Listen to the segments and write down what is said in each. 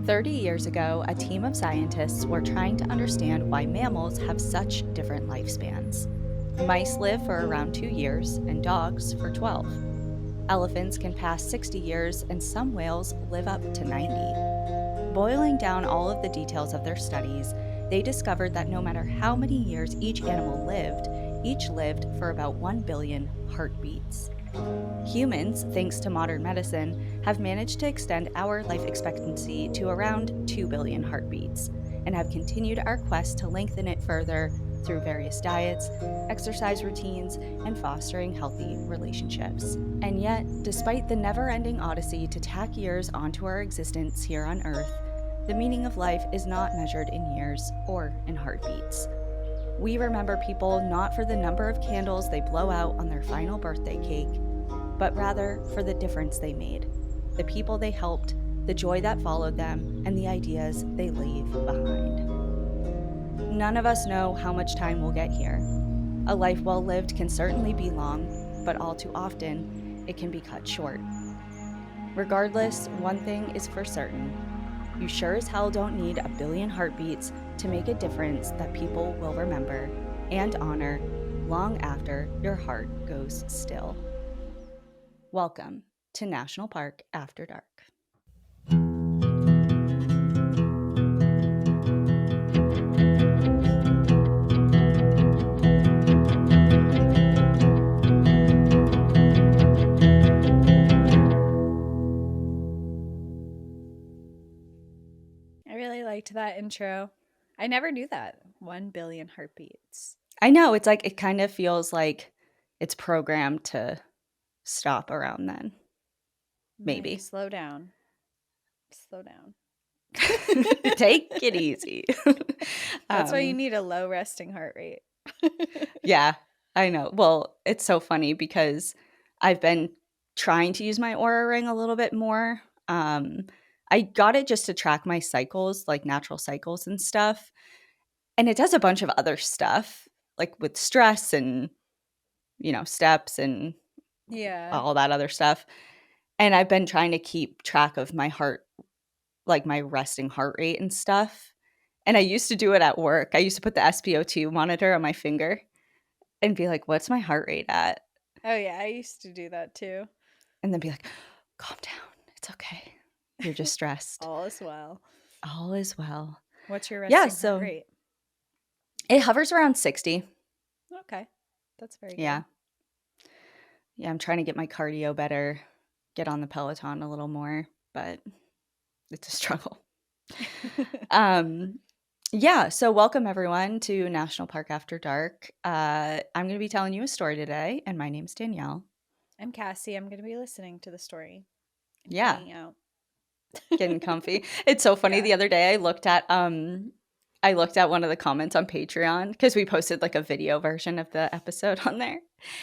30 years ago, a team of scientists were trying to understand why mammals have such different lifespans. Mice live for around 2 years and dogs for 12. Elephants can pass 60 years and some whales live up to 90. Boiling down all of the details of their studies, they discovered that no matter how many years each animal lived, each lived for about 1 billion heartbeats. Humans, thanks to modern medicine, have managed to extend our life expectancy to around 2 billion heartbeats and have continued our quest to lengthen it further through various diets, exercise routines, and fostering healthy relationships. And yet, despite the never-ending odyssey to tack years onto our existence here on Earth, the meaning of life is not measured in years or in heartbeats. We remember people not for the number of candles they blow out on their final birthday cake, but rather for the difference they made, the people they helped, the joy that followed them, and the ideas they leave behind. None of us know how much time we'll get here. A life well lived can certainly be long, but all too often, it can be cut short. Regardless, one thing is for certain. You sure as hell don't need a billion heartbeats to make a difference that people will remember and honor long after your heart goes still. Welcome to National Park After Dark. I really liked that intro. I never knew that. 1 billion heartbeats. I know, it's like it kind of feels like it's programmed to stop around then. Maybe. Like, slow down. Slow down. Take it easy. That's why you need a low resting heart rate. Yeah, I know. Well, it's so funny because I've been trying to use my Aura Ring a little bit more. I got it just to track my cycles, like natural cycles and stuff. And it does a bunch of other stuff, like with stress and, steps and all that other stuff. And I've been trying to keep track of my heart, like my resting heart rate and stuff. And I used to do it at work. I used to put the SpO2 monitor on my finger and be like, what's my heart rate at? Oh, yeah. I used to do that too. And then be like, calm down. It's okay. You're just stressed. All is well. All is well. What's your resting heart rate? It hovers around 60. Okay. That's very good. Yeah. Yeah, I'm trying to get my cardio better, get on the Peloton a little more, but it's a struggle. Yeah, so welcome everyone to National Park After Dark. I'm going to be telling you a story today, and my name's Danielle. I'm Cassie. I'm going to be listening to the story. Yeah. Hanging out. Getting comfy. It's so funny. Yeah. The other day I looked at one of the comments on Patreon because we posted like a video version of the episode on there.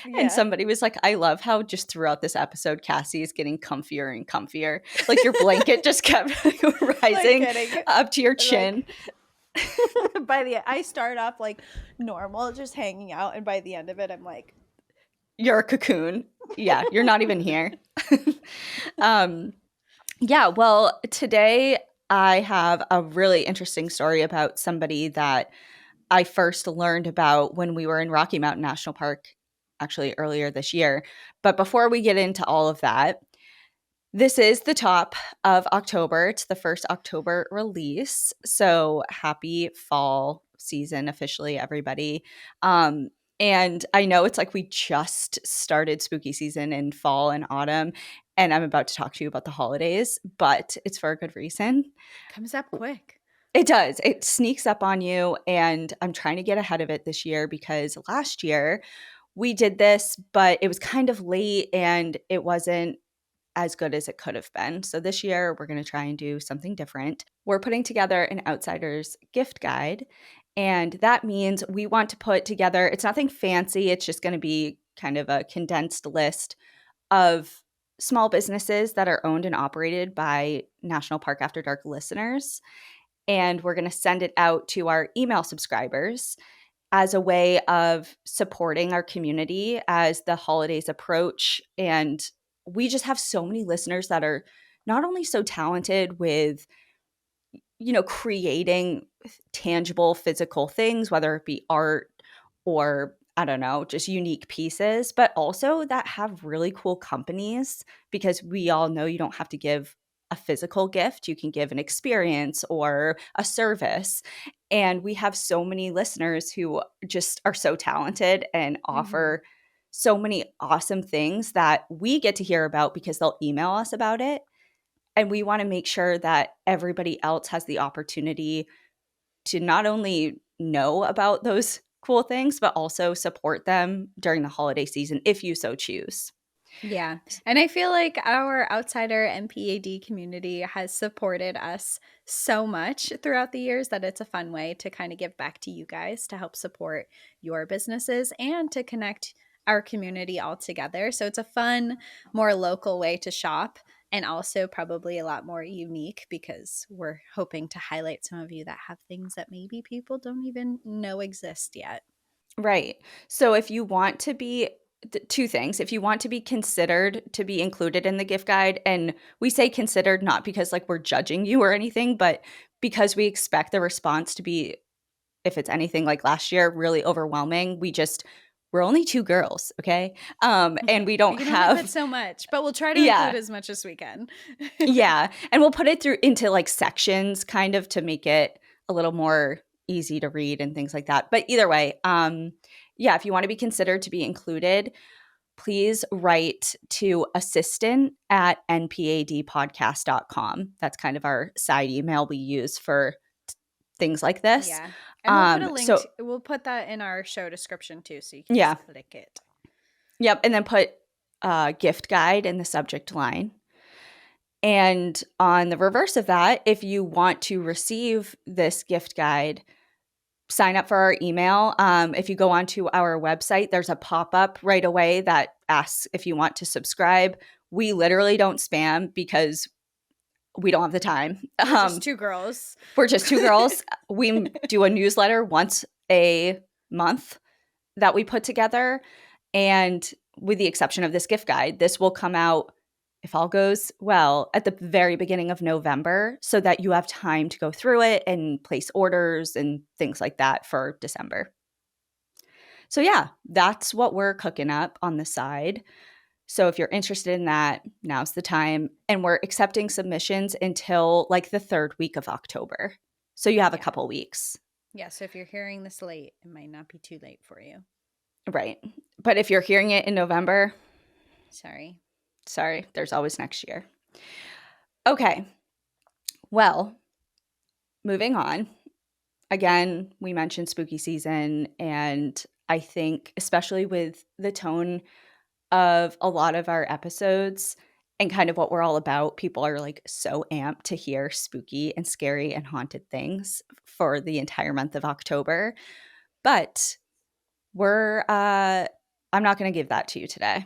Yeah. And somebody was like, I love how just throughout this episode, Cassie is getting comfier and comfier. Like your blanket just kept rising up to your chin. I start off like normal, just hanging out. And by the end of it, I'm like, you're a cocoon. Yeah. You're not even here. Yeah, well, today I have a really interesting story about somebody that I first learned about when we were in Rocky Mountain National Park, actually earlier this year. But before we get into all of that, this is the top of October. It's the first October release. So happy fall season officially, everybody. And I know it's like we just started spooky season in fall and autumn, and I'm about to talk to you about the holidays, but it's for a good reason. Comes up quick. It does. It sneaks up on you, and I'm trying to get ahead of it this year because last year we did this, but it was kind of late and it wasn't as good as it could have been. So this year we're going to try and do something different. We're putting together an outsider's gift guide. And that means we want to put together, it's nothing fancy. It's just going to be kind of a condensed list of small businesses that are owned and operated by National Park After Dark listeners. And we're going to send it out to our email subscribers as a way of supporting our community as the holidays approach. And we just have so many listeners that are not only so talented with creating tangible physical things, whether it be art or I don't know, just unique pieces, but also that have really cool companies because we all know you don't have to give a physical gift. You can give an experience or a service. And we have so many listeners who just are so talented and Hmm. offer so many awesome things that we get to hear about because they'll email us about it. And we want to make sure that everybody else has the opportunity to not only know about those cool things, but also support them during the holiday season if you so choose. Yeah. And I feel like our outsider MPAD community has supported us so much throughout the years that it's a fun way to kind of give back to you guys to help support your businesses and to connect our community all together. So it's a fun, more local way to shop and also probably a lot more unique because we're hoping to highlight some of you that have things that maybe people don't even know exist yet. Right. So if you want to be two things, if you want to be considered to be included in the gift guide, and we say considered not because like we're judging you or anything, but because we expect the response to be, if it's anything like last year, really overwhelming. We're only two girls, okay? And we We don't can only put have so much, but we'll try to include yeah. as much as we can. Yeah, and we'll put it through into, like, sections kind of to make it a little more easy to read and things like that, but either way, yeah, if you wanna be considered to be included, please write to assistant@npadpodcast.com. That's kind of our side email we use for things like this. Yeah. And we'll put a link So we'll put that in our show description too, so you can yeah, just click it. yep, and then put, "gift guide" in the subject line. And on the reverse of that, if you want to receive this gift guide, sign up for our email. If you go onto our website, there's a pop up right away that asks if you want to subscribe. We literally don't spam because we don't have the time. We're just two girls. We're just two girls. We do a newsletter once a month that we put together. And with the exception of this gift guide, this will come out, if all goes well, at the very beginning of November so that you have time to go through it and place orders and things like that for December. So, yeah, that's what we're cooking up on the side. So, if you're interested in that, now's the time. And we're accepting submissions until like the third week of October. So, you have a Yeah. couple weeks. Yeah, so if you're hearing this late, it might not be too late for you. Right. But if you're hearing it in November, Sorry. sorry, there's always next year. Okay. Well, moving on. Again, we mentioned spooky season, and I think, especially with the tone of a lot of our episodes and kind of what we're all about, people are like so amped to hear spooky and scary and haunted things for the entire month of October. But I'm not going to give that to you today.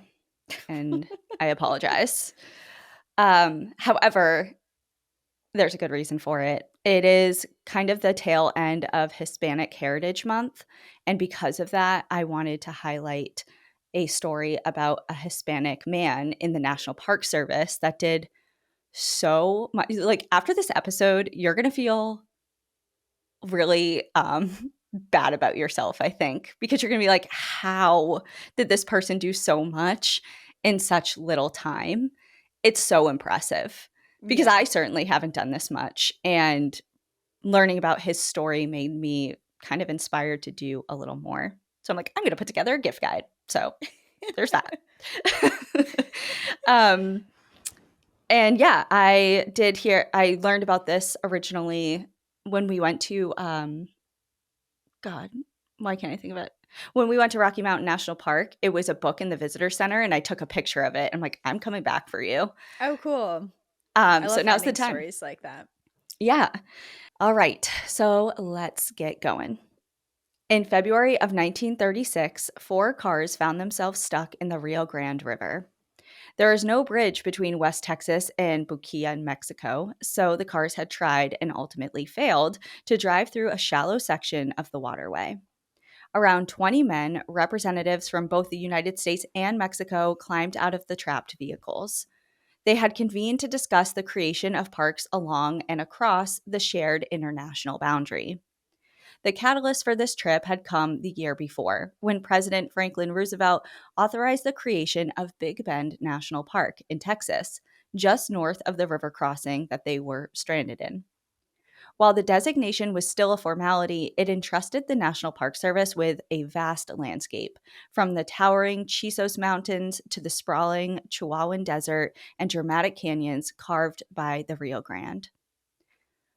And I apologize. However, there's a good reason for it. It is kind of the tail end of Hispanic Heritage Month, and because of that, I wanted to highlight a story about a Hispanic man in the National Park Service that did so much. Like, after this episode, you're gonna feel really, bad about yourself, I think, because you're gonna be like, "How did this person do so much in such little time?" It's so impressive because Yeah. I certainly haven't done this much, and learning about his story made me kind of inspired to do a little more. So I'm like, "I'm gonna put together a gift guide." So there's that. Um, and yeah, I learned about this originally when we went to, God, why can't I think of it? When we went to Rocky Mountain National Park, it was a book in the visitor center, and I took a picture of it. I'm like, "I'm coming back for you." Oh, cool. I So love now's the finding time. stories like that. Yeah. All right. So let's get going. In February of 1936, four cars found themselves stuck in the Rio Grande River. There is no bridge between West Texas and Buquia in Mexico, so the cars had tried and ultimately failed to drive through a shallow section of the waterway. Around 20 men, representatives from both the United States and Mexico, climbed out of the trapped vehicles. They had convened to discuss the creation of parks along and across the shared international boundary. The catalyst for this trip had come the year before, when President Franklin Roosevelt authorized the creation of Big Bend National Park in Texas, just north of the river crossing that they were stranded in. While the designation was still a formality, it entrusted the National Park Service with a vast landscape, from the towering Chisos Mountains to the sprawling Chihuahuan Desert and dramatic canyons carved by the Rio Grande.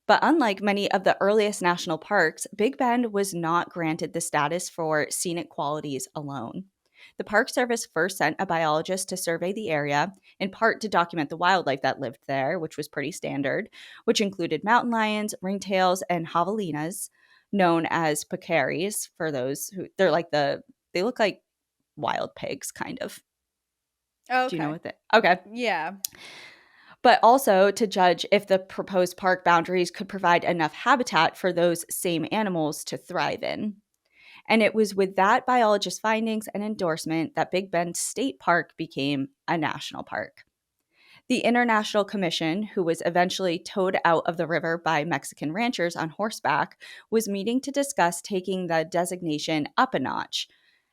But unlike many of the earliest national parks, Big Bend was not granted the status for scenic qualities alone. The Park Service first sent a biologist to survey the area, in part to document the wildlife that lived there, which was pretty standard, which included mountain lions, ringtails, and javelinas, known as pecaries for those who they look like wild pigs, kind of. Do you know Okay. what that? Okay. Yeah. But also to judge if the proposed park boundaries could provide enough habitat for those same animals to thrive in. And it was with that biologist's findings and endorsement that Big Bend State Park became a national park. The International Commission, who was eventually towed out of the river by Mexican ranchers on horseback, was meeting to discuss taking the designation up a notch,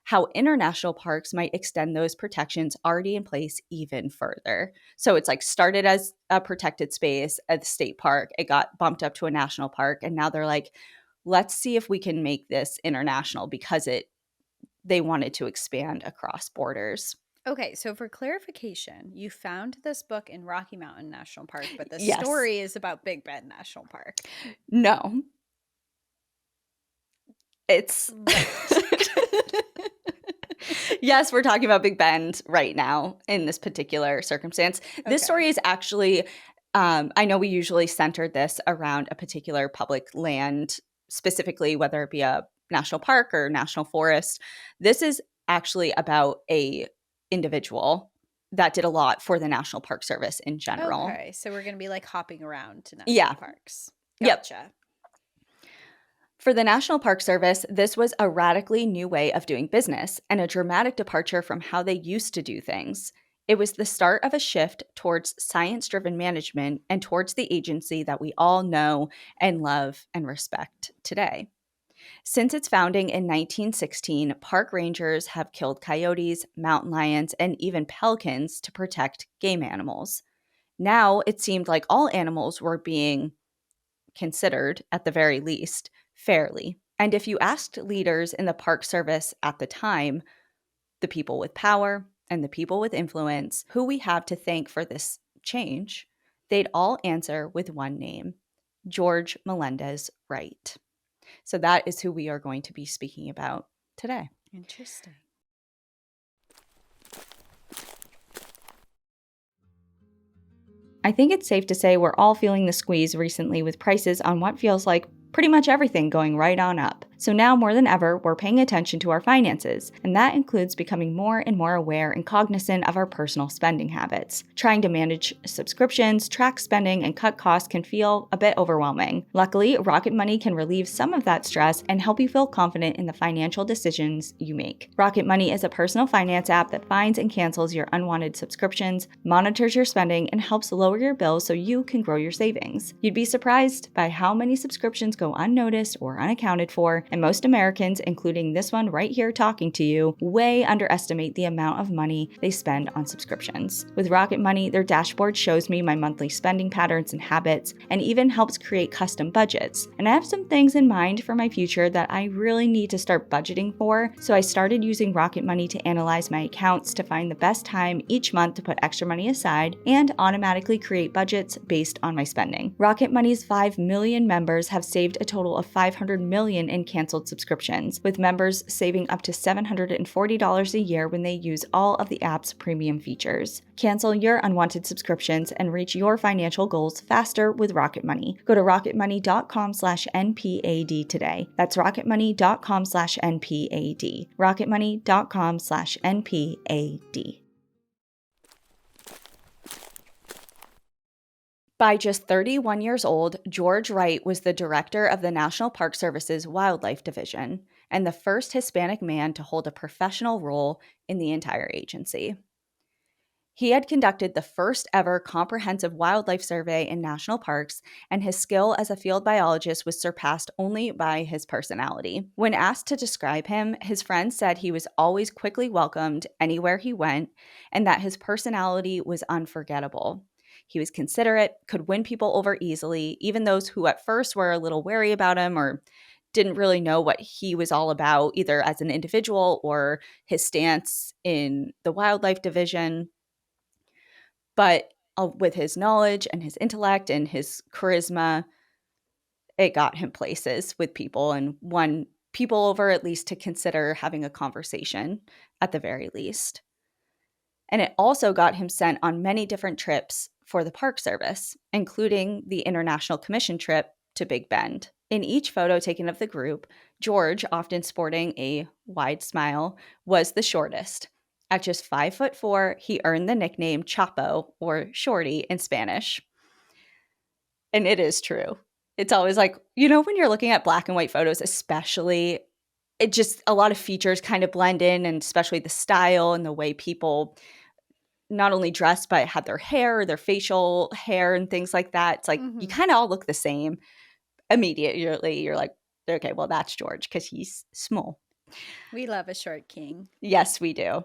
how international parks might extend those protections already in place even further. So it's like started as a protected space at the state park, it got bumped up to a national park, and now they're like, let's see if we can make this international because they wanted to expand across borders. Okay, so for clarification, you found this book in Rocky Mountain National Park, but the Yes. story is about Big Bend National Park. No. It's Right. Yes, we're talking about Big Bend right now in this particular circumstance. This Okay. story is actually, I know we usually center this around a particular public land, specifically whether it be a national park or national forest. This is actually about a individual that did a lot for the National Park Service in general. Okay, so we're going to be like hopping around to national Yeah. parks. Yep. Gotcha. For the National Park Service, this was a radically new way of doing business and a dramatic departure from how they used to do things. It was the start of a shift towards science driven management and towards the agency that we all know and love and respect today. Since its founding in 1916, park rangers have killed coyotes, mountain lions, and even pelicans to protect game animals. Now it seemed like all animals were being considered, at the very least, fairly. And if you asked leaders in the Park Service at the time, the people with power and the people with influence, who we have to thank for this change, they'd all answer with one name: George Meléndez Wright. So that is who we are going to be speaking about today. Interesting. I think it's safe to say we're all feeling the squeeze recently with prices on what feels like pretty much everything going right on up. So now more than ever, we're paying attention to our finances, and that includes becoming more and more aware and cognizant of our personal spending habits. Trying to manage subscriptions, track spending, and cut costs can feel a bit overwhelming. Luckily, Rocket Money can relieve some of that stress and help you feel confident in the financial decisions you make. Rocket Money is a personal finance app that finds and cancels your unwanted subscriptions, monitors your spending, and helps lower your bills so you can grow your savings. You'd be surprised by how many subscriptions go unnoticed or unaccounted for, and most Americans, including this one right here talking to you, way underestimate the amount of money they spend on subscriptions. With Rocket Money, their dashboard shows me my monthly spending patterns and habits, and even helps create custom budgets. And I have some things in mind for my future that I really need to start budgeting for, so I started using Rocket Money to analyze my accounts to find the best time each month to put extra money aside and automatically create budgets based on my spending. Rocket Money's 5 million members have saved a total of $500 million in canceled subscriptions, with members saving up to $740 a year when they use all of the app's premium features. Cancel your unwanted subscriptions and reach your financial goals faster with Rocket Money. Go to rocketmoney.com/NPAD today. That's rocketmoney.com/NPAD. rocketmoney.com/NPAD. By just 31 years old, George Wright was the director of the National Park Service's Wildlife Division and the first Hispanic man to hold a professional role in the entire agency. He had conducted the first ever comprehensive wildlife survey in national parks, and his skill as a field biologist was surpassed only by his personality. When asked to describe him, his friends said he was always quickly welcomed anywhere he went, and that his personality was unforgettable. He was considerate, could win people over easily, even those who at first were a little wary about him or didn't really know what he was all about, either as an individual or his stance in the wildlife division. But with his knowledge and his intellect and his charisma, it got him places with people and won people over at least to consider having a conversation at the very least. And it also got him sent on many different trips for the Park Service, including the International Commission trip to Big Bend. In each photo taken of the group, George, often sporting a wide smile, was the shortest. At just 5'4", he earned the nickname Chapo, or Shorty in Spanish. And it is true. It's always like, when you're looking at black and white photos, especially, it just, a lot of features kind of blend in, and especially the style and the way people not only dressed, but had their hair, their facial hair and things like that. It's like, you kind of all look the same. Immediately, you're like, okay, well, that's George because he's small. We love a short king. Yes, we do.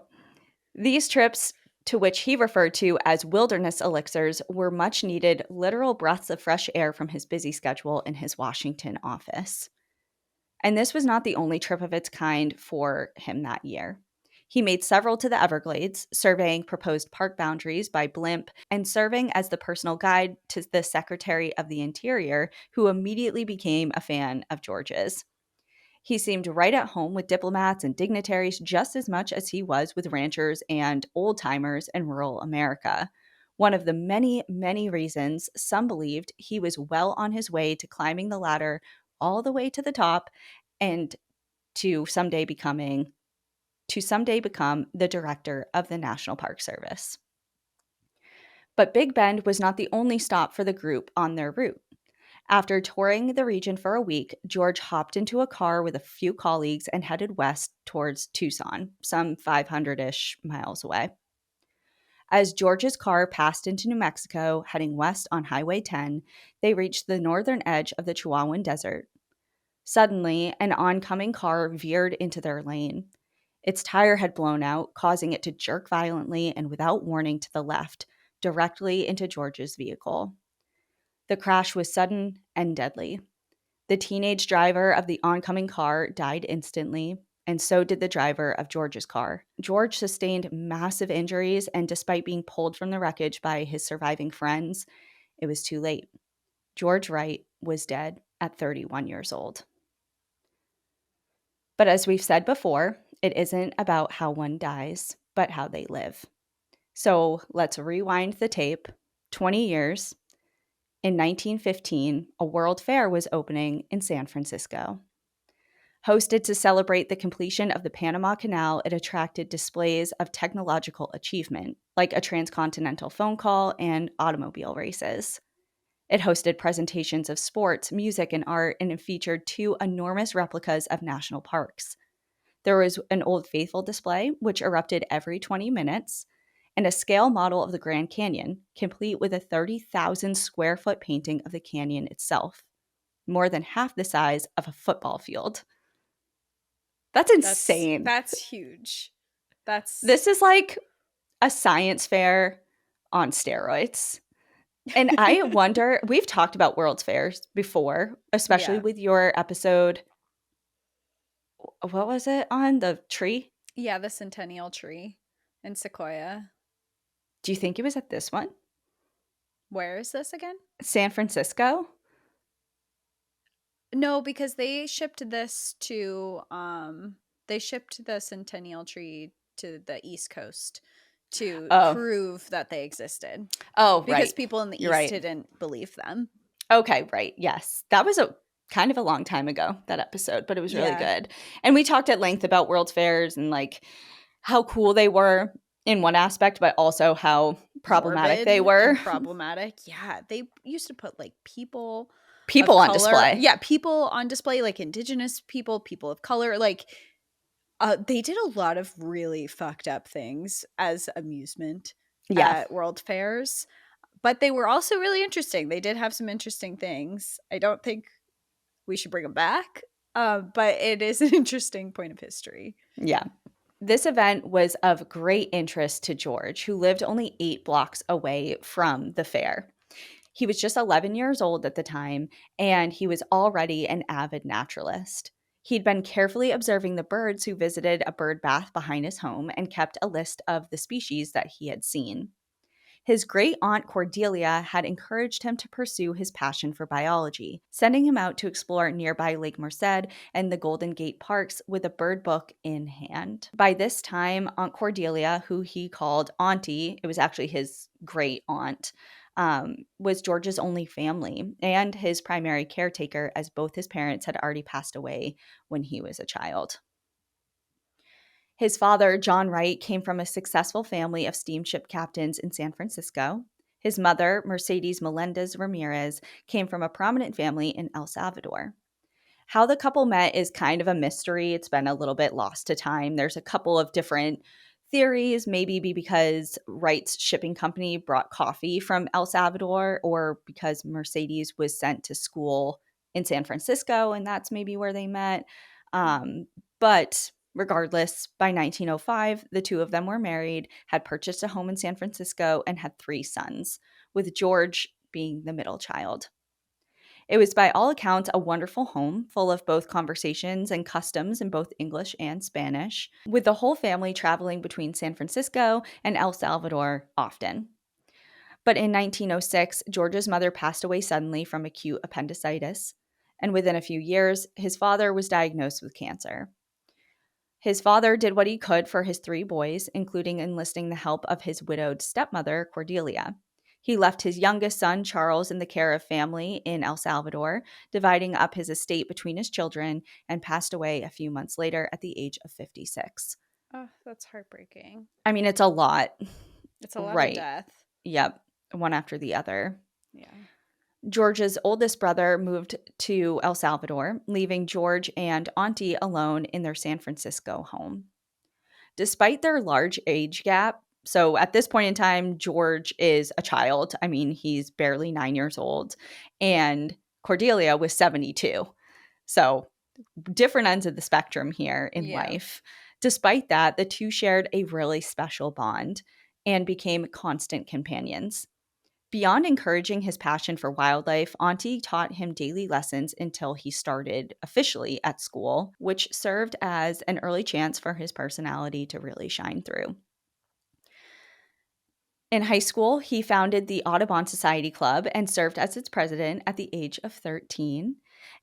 These trips, to which he referred to as wilderness elixirs, were much needed literal breaths of fresh air from his busy schedule in his Washington office. And this was not the only trip of its kind for him that year. He made several to the Everglades, surveying proposed park boundaries by blimp and serving as the personal guide to the Secretary of the Interior, who immediately became a fan of George's. He seemed right at home with diplomats and dignitaries just as much as he was with ranchers and old-timers in rural America. One of the many, many reasons some believed he was well on his way to climbing the ladder all the way to the top and to someday become the director of the National Park Service. But Big Bend was not the only stop for the group on their route. After touring the region for a week, George hopped into a car with a few colleagues and headed west towards Tucson, some 500-ish miles away. As George's car passed into New Mexico, heading west on Highway 10, they reached the northern edge of the Chihuahuan Desert. Suddenly, an oncoming car veered into their lane. Its tire had blown out, causing it to jerk violently and without warning to the left, directly into George's vehicle. The crash was sudden and deadly. The teenage driver of the oncoming car died instantly, and so did the driver of George's car. George sustained massive injuries, and despite being pulled from the wreckage by his surviving friends, it was too late. George Wright was dead at 31 years old. But as we've said before, it isn't about how one dies, but how they live. So let's rewind the tape 20 years. In 1915, a World Fair was opening in San Francisco. Hosted to celebrate the completion of the Panama Canal, it attracted displays of technological achievement, like a transcontinental phone call and automobile races. It hosted presentations of sports, music, and art, and it featured 2 enormous replicas of national parks. There was an Old Faithful display, which erupted every 20 minutes, and a scale model of the Grand Canyon, complete with a 30,000 square foot painting of the canyon itself, more than half the size of a football field. That's insane. That's huge. This is like a science fair on steroids. And I wonder, we've talked about World's Fairs before, especially with your episode. What was it on the tree? Yeah, the centennial tree in Sequoia. Do you think it was at this one? Where is this again? San Francisco? No, because they shipped this to they shipped the centennial tree to the East Coast to prove that they existed. Oh, right. Because people in the East didn't believe them. Okay, right. Yes. That was a kind of a long time ago, that episode, but it was really good. And we talked at length about World's Fairs and like how cool they were in one aspect, but also how problematic they were. Problematic. Yeah. They used to put like people on display. Yeah, people on display, like Indigenous people, people of color. Like they did a lot of really fucked up things as amusement. Yeah. at world fairs. But they were also really interesting. They did have some interesting things. I don't think we should bring them back, but it is an interesting point of history. Yeah. This event was of great interest to George, who lived only 8 blocks away from the fair. He was just 11 years old at the time, and he was already an avid naturalist. He'd been carefully observing the birds who visited a bird bath behind his home and kept a list of the species that he had seen. His great aunt Cordelia had encouraged him to pursue his passion for biology, sending him out to explore nearby Lake Merced and the Golden Gate parks with a bird book in hand. By this time, Aunt Cordelia, who he called Auntie, it was actually his great aunt, was George's only family and his primary caretaker, as both his parents had already passed away when he was a child. His father, John Wright, came from a successful family of steamship captains in San Francisco. His mother, Mercedes Melendez Ramirez, came from a prominent family in El Salvador. How the couple met is kind of a mystery. It's been a little bit lost to time. There's a couple of different theories, maybe because Wright's shipping company brought coffee from El Salvador, or because Mercedes was sent to school in San Francisco, and that's maybe where they met. But regardless, by 1905, the two of them were married, had purchased a home in San Francisco, and had 3 sons, with George being the middle child. It was, by all accounts, a wonderful home full of both conversations and customs in both English and Spanish, with the whole family traveling between San Francisco and El Salvador often. But in 1906, George's mother passed away suddenly from acute appendicitis, and within a few years, his father was diagnosed with cancer. His father did what he could for his 3 boys, including enlisting the help of his widowed stepmother, Cordelia. He left his youngest son, Charles, in the care of family in El Salvador, dividing up his estate between his children, and passed away a few months later at the age of 56. Oh, that's heartbreaking. I mean, it's a lot. It's a lot of Right. death. Yep. One after the other. Yeah. George's oldest brother moved to El Salvador, leaving George and Auntie alone in their San Francisco home. Despite their large age gap, so at this point in time, George is a child. I mean, he's barely 9 years old, and Cordelia was 72. So different ends of the spectrum here in life. Despite that, the two shared a really special bond and became constant companions. Beyond encouraging his passion for wildlife, Auntie taught him daily lessons until he started officially at school, which served as an early chance for his personality to really shine through. In high school, he founded the Audubon Society Club and served as its president at the age of 13.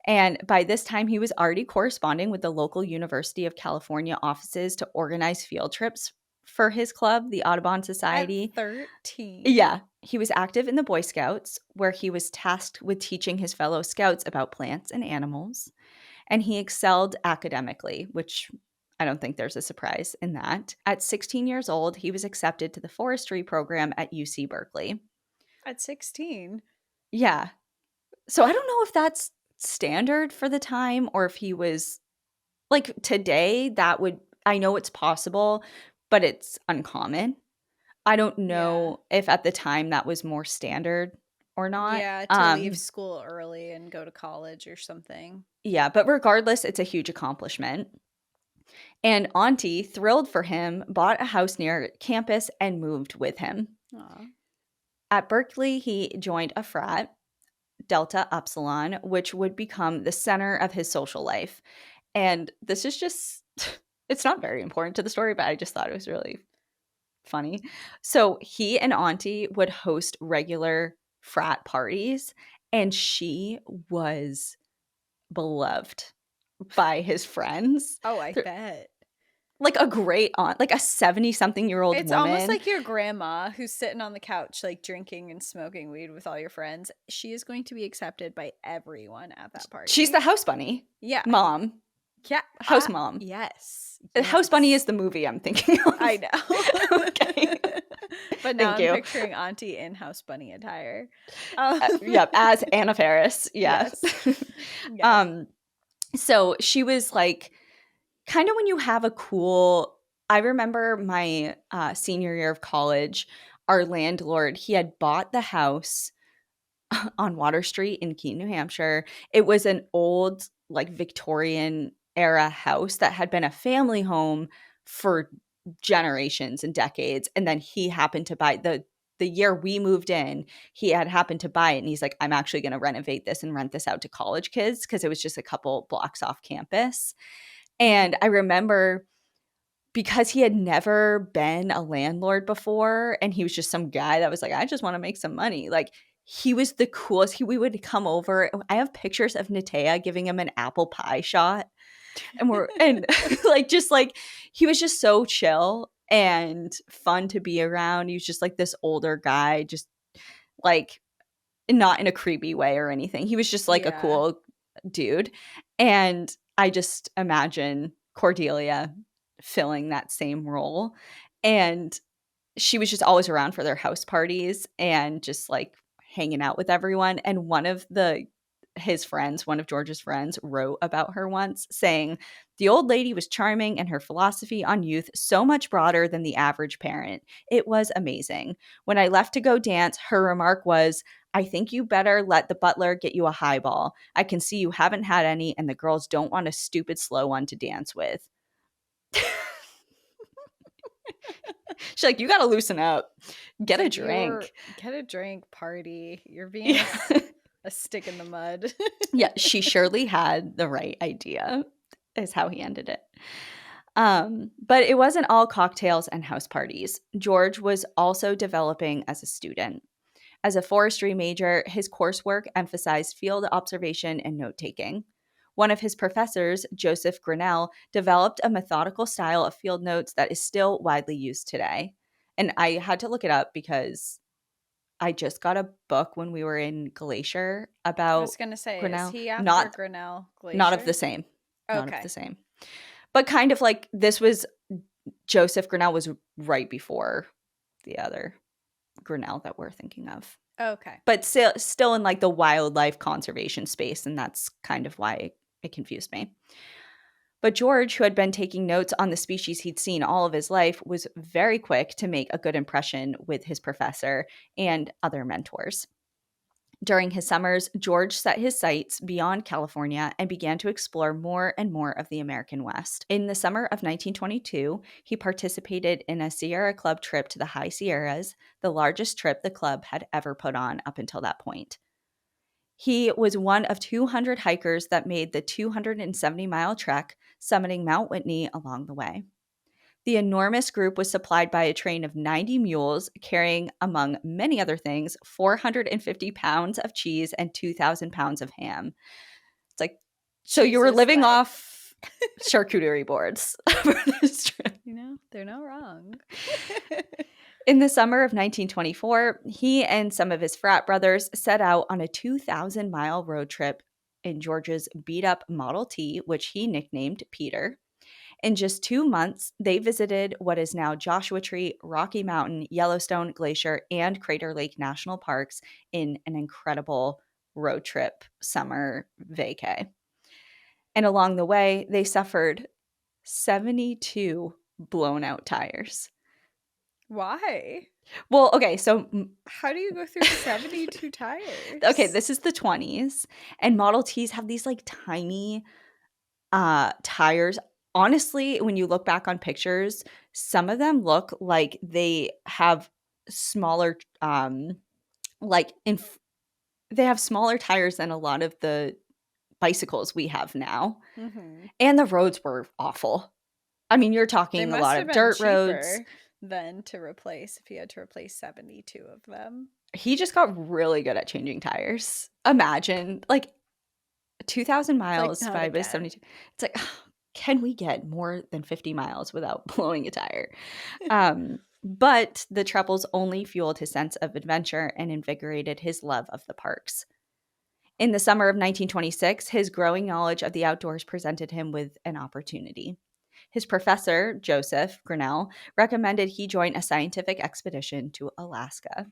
And by this time, he was already corresponding with the local University of California offices to organize field trips for his club, the Audubon Society. At 13. Yeah. He was active in the Boy Scouts, where he was tasked with teaching his fellow scouts about plants and animals. And he excelled academically, which I don't think there's a surprise in that. At 16 years old, he was accepted to the forestry program at UC Berkeley. At 16? Yeah. So I don't know if that's standard for the time, or if he was like today, that would, I know it's possible, but it's uncommon. I don't know if at the time that was more standard or not. Yeah, to leave school early and go to college or something. Yeah, but regardless, it's a huge accomplishment. And Auntie, thrilled for him, bought a house near campus and moved with him. Aww. At Berkeley, he joined a frat, Delta Upsilon, which would become the center of his social life. And this is just, it's not very important to the story, but I just thought it was really funny. So he and Auntie would host regular frat parties, and she was beloved by his friends. Oh, I bet. Like a great aunt, like a 70-something-year-old woman. It's almost like your grandma who's sitting on the couch, like drinking and smoking weed with all your friends. She is going to be accepted by everyone at that party. She's the house bunny. Yeah. Mom. Yeah. House mom. Yes. House Bunny is the movie I'm thinking of. I know. Okay. But now Thank I'm you. picturing Auntie in House Bunny attire. Yep, as Anna Faris. Yes. Yes. So she was like, kind of when you have a cool, I remember my senior year of college, our landlord, he had bought the house on Water Street in Keene, New Hampshire. It was an old, like Victorian era house that had been a family home for generations and decades. And then he happened to buy the year we moved in, he had happened to buy it. And he's like, I'm actually going to renovate this and rent this out to college kids because it was just a couple blocks off campus. And I remember because he had never been a landlord before and he was just some guy that was like, I just want to make some money. Like, he was the coolest. We would come over. I have pictures of Natea giving him an apple pie shot. And like, just like, he was just so chill and fun to be around. He was just like this older guy, just like not in a creepy way or anything. He was just like a Yeah. cool dude. And I just imagine Cordelia filling that same role. And she was just always around for their house parties and just like hanging out with everyone. And one of George's friends, wrote about her once saying, the old lady was charming and her philosophy on youth so much broader than the average parent. It was amazing. When I left to go dance, her remark was, I think you better let the butler get you a highball. I can see you haven't had any and the girls don't want a stupid slow one to dance with. She's like, you got to loosen up. Get a Like, drink. get a drink, party. You're being Yeah. a stick in the mud. Yeah, she surely had the right idea, is how he ended it. But it wasn't all cocktails and house parties. George was also developing as a student. As a forestry major, his coursework emphasized field observation and note taking. One of his professors, Joseph Grinnell, developed a methodical style of field notes that is still widely used today. And I had to look it up because I just got a book when we were in Glacier I about was going to say, is Grinnell. he after Not Grinnell not of Glacier? the same. Not of the Okay. same. But kind of like this was Joseph Grinnell was right before the other Grinnell that we're thinking of. Okay. But still in like the wildlife conservation space, and that's kind of why it confused me. But George, who had been taking notes on the species he'd seen all of his life, was very quick to make a good impression with his professor and other mentors. During his summers, George set his sights beyond California and began to explore more and more of the American West. In the summer of 1922, he participated in a Sierra Club trip to the High Sierras, the largest trip the club had ever put on up until that point. He was one of 200 hikers that made the 270-mile trek, summiting Mount Whitney along the way. The enormous group was supplied by a train of 90 mules, carrying, among many other things, 450 pounds of cheese and 2,000 pounds of ham. It's like, so you were Jesus living life. off charcuterie boards for this trip. You know, they're not wrong. In the summer of 1924, he and some of his frat brothers set out on a 2,000-mile road trip in George's beat-up Model T, which he nicknamed Peter. In just 2 months, they visited what is now Joshua Tree, Rocky Mountain, Yellowstone Glacier, and Crater Lake National Parks in an incredible road trip summer vacay. And along the way, they suffered 72 blown out tires. Why? Well, okay, so How do you go through 72 tires? okay, this is the 20s, and Model Ts have these like tiny tires. Honestly, when you look back on pictures, some of them look like they have smaller like they have smaller tires than a lot of the bicycles we have now. Mm-hmm. And the roads were awful. I mean, you're They talking a must lot have of been dirt cheaper roads. than to replace if you had to replace 72 of them. He just got really good at changing tires. Imagine like 2,000 Like, miles not divided by again. 72. It's like, can we get more than 50 miles without blowing a tire? But the troubles only fueled his sense of adventure and invigorated his love of the parks. In the summer of 1926, his growing knowledge of the outdoors presented him with an opportunity. His professor, Joseph Grinnell, recommended he join a scientific expedition to Alaska.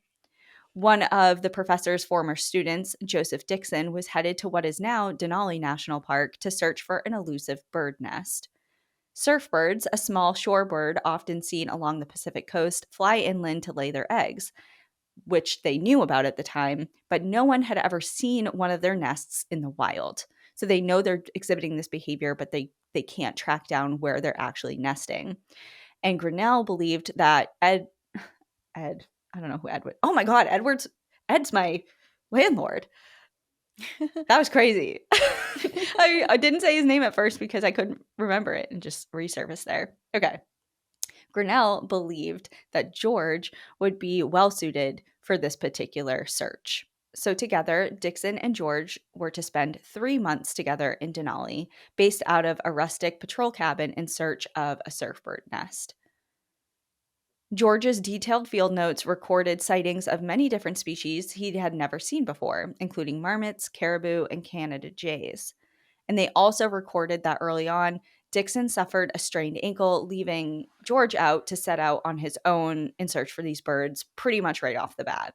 One of the professor's former students, Joseph Dixon, was headed to what is now Denali National Park to search for an elusive bird nest. Surfbirds, a small shorebird often seen along the Pacific coast, fly inland to lay their eggs, which they knew about at the time, but no one had ever seen one of their nests in the wild. So they know they're exhibiting this behavior, but they can't track down where they're actually nesting. And Grinnell believed that Ed, I don't know who Ed was. Oh my God, Ed's my landlord. That was crazy. I didn't say his name at first because I couldn't remember it and just resurfaced there. Okay. Grinnell believed that George would be well suited for this particular search. So together, Dixon and George were to spend 3 months together in Denali, based out of a rustic patrol cabin in search of a surfbird nest. George's detailed field notes recorded sightings of many different species he had never seen before, including marmots, caribou, and Canada jays. And they also recorded that early on, Dixon suffered a strained ankle, leaving George out to set out on his own in search for these birds pretty much right off the bat.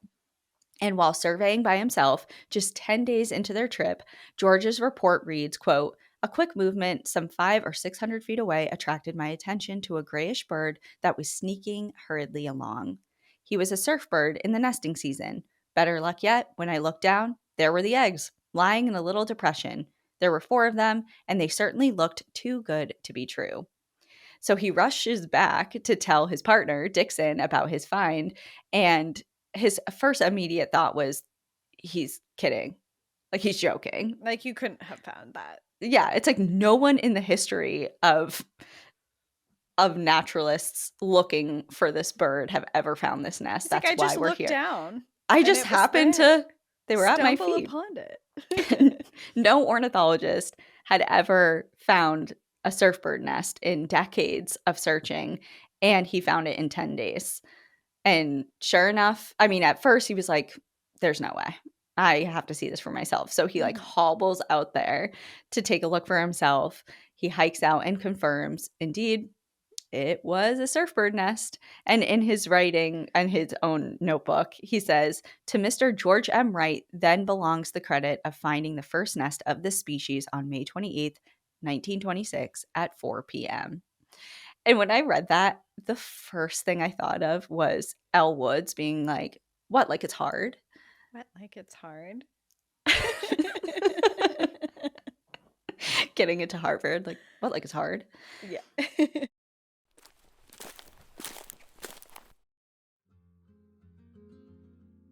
And while surveying by himself, just 10 days into their trip, George's report reads, quote, "A quick movement some 500 or 600 feet away attracted my attention to a grayish bird that was sneaking hurriedly along. He was a surfbird in the nesting season. Better luck yet, when I looked down, there were the eggs, lying in a little depression. There were 4 of them, and they certainly looked too good to be true." So he rushes back to tell his partner, Dixon, about his find, and his first immediate thought was, he's kidding. Like, he's joking. Like, you couldn't have found that. Yeah, it's like no one in the history of naturalists looking for this bird have ever found this nest. It's That's like, I why just we're looked here. down. I and just it was happened there. to, they were at my Stumble feet. upon it. No ornithologist had ever found a surfbird nest in decades of searching, and he found it in 10 days. And sure enough, I mean, at first he was like, there's no way. I have to see this for myself. So he like hobbles out there to take a look for himself. He hikes out and confirms, indeed, it was a surfbird nest. And in his writing and his own notebook, he says, "To Mr. George M. Wright then belongs the credit of finding the first nest of this species on May 28th, 1926 at 4 p.m." And when I read that, the first thing I thought of was Elle Woods being like, "What, like it's hard?" What, like it's hard? Getting into Harvard, like, "What, like it's hard?" Yeah.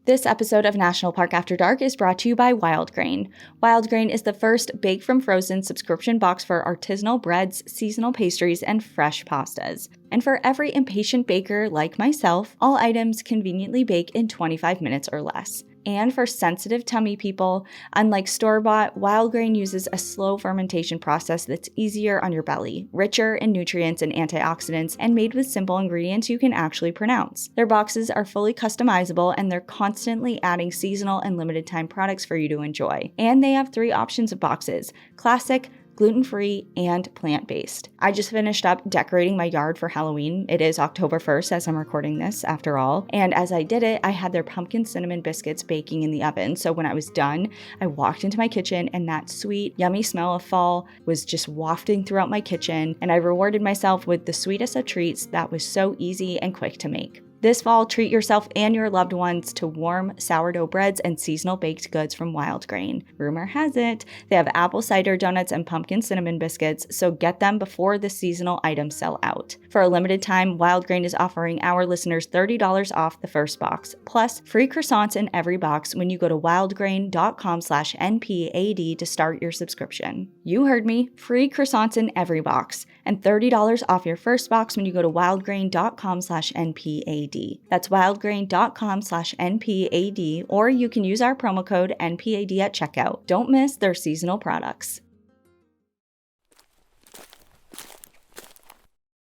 This episode of National Park After Dark is brought to you by Wild Grain. Wild Grain is the first bake from frozen subscription box for artisanal breads, seasonal pastries, and fresh pastas. And for every impatient baker like myself, all items conveniently bake in 25 minutes or less. And for sensitive tummy people, unlike store-bought, Wild Grain uses a slow fermentation process that's easier on your belly, richer in nutrients and antioxidants, and made with simple ingredients you can actually pronounce. Their boxes are fully customizable, and they're constantly adding seasonal and limited time products for you to enjoy. And they have 3 options of boxes: classic, gluten-free, and plant-based. I just finished up decorating my yard for Halloween. It is October 1st as I'm recording this, after all. And as I did it, I had their pumpkin cinnamon biscuits baking in the oven. So when I was done, I walked into my kitchen and that sweet, yummy smell of fall was just wafting throughout my kitchen. And I rewarded myself with the sweetest of treats that was so easy and quick to make. This fall, treat yourself and your loved ones to warm sourdough breads and seasonal baked goods from Wild Grain. Rumor has it, they have apple cider donuts and pumpkin cinnamon biscuits, so get them before the seasonal items sell out. For a limited time, Wild Grain is offering our listeners $30 off the first box, plus free croissants in every box when you go to wildgrain.com/NPAD to start your subscription. You heard me, free croissants in every box, and $30 off your first box when you go to wildgrain.com/NPAD. That's wildgrain.com/NPAD, or you can use our promo code NPAD at checkout. Don't miss their seasonal products.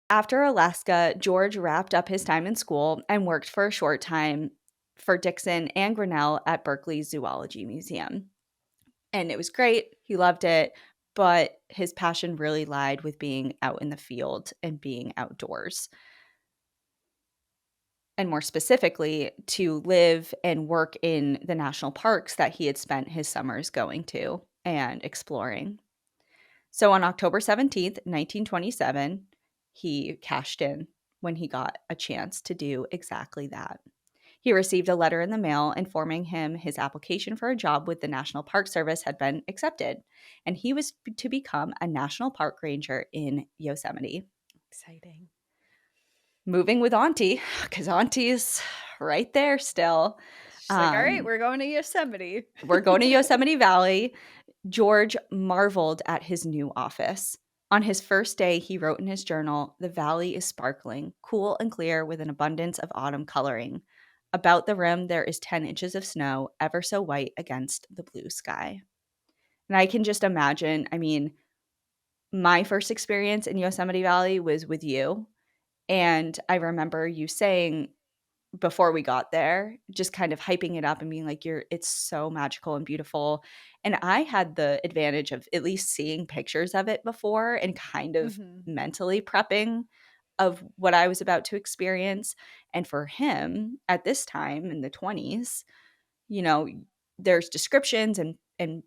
After Alaska, George wrapped up his time in school and worked for a short time for Dixon and Grinnell at Berkeley's Zoology Museum. And it was great. He loved it. But his passion really lied with being out in the field and being outdoors. And more specifically, to live and work in the national parks that he had spent his summers going to and exploring. So on October 17th, 1927, he cashed in when he got a chance to do exactly that. He received a letter in the mail informing him his application for a job with the National Park Service had been accepted, and he was to become a national park ranger in Yosemite. Exciting. Moving with Auntie, because Auntie's right there still. She's like, all right, we're going to Yosemite. We're going to Yosemite Valley. George marveled at his new office. On his first day, he wrote in his journal, "The valley is sparkling, cool and clear with an abundance of autumn coloring. About the rim, there is 10 inches of snow, ever so white against the blue sky." And I can just imagine, I mean, my first experience in Yosemite Valley was with you. And I remember you saying before we got there, just kind of hyping it up and being like, it's so magical and beautiful. And I had the advantage of at least seeing pictures of it before and kind of mentally prepping of what I was about to experience. And for him at this time in the 20s, you know, there's descriptions and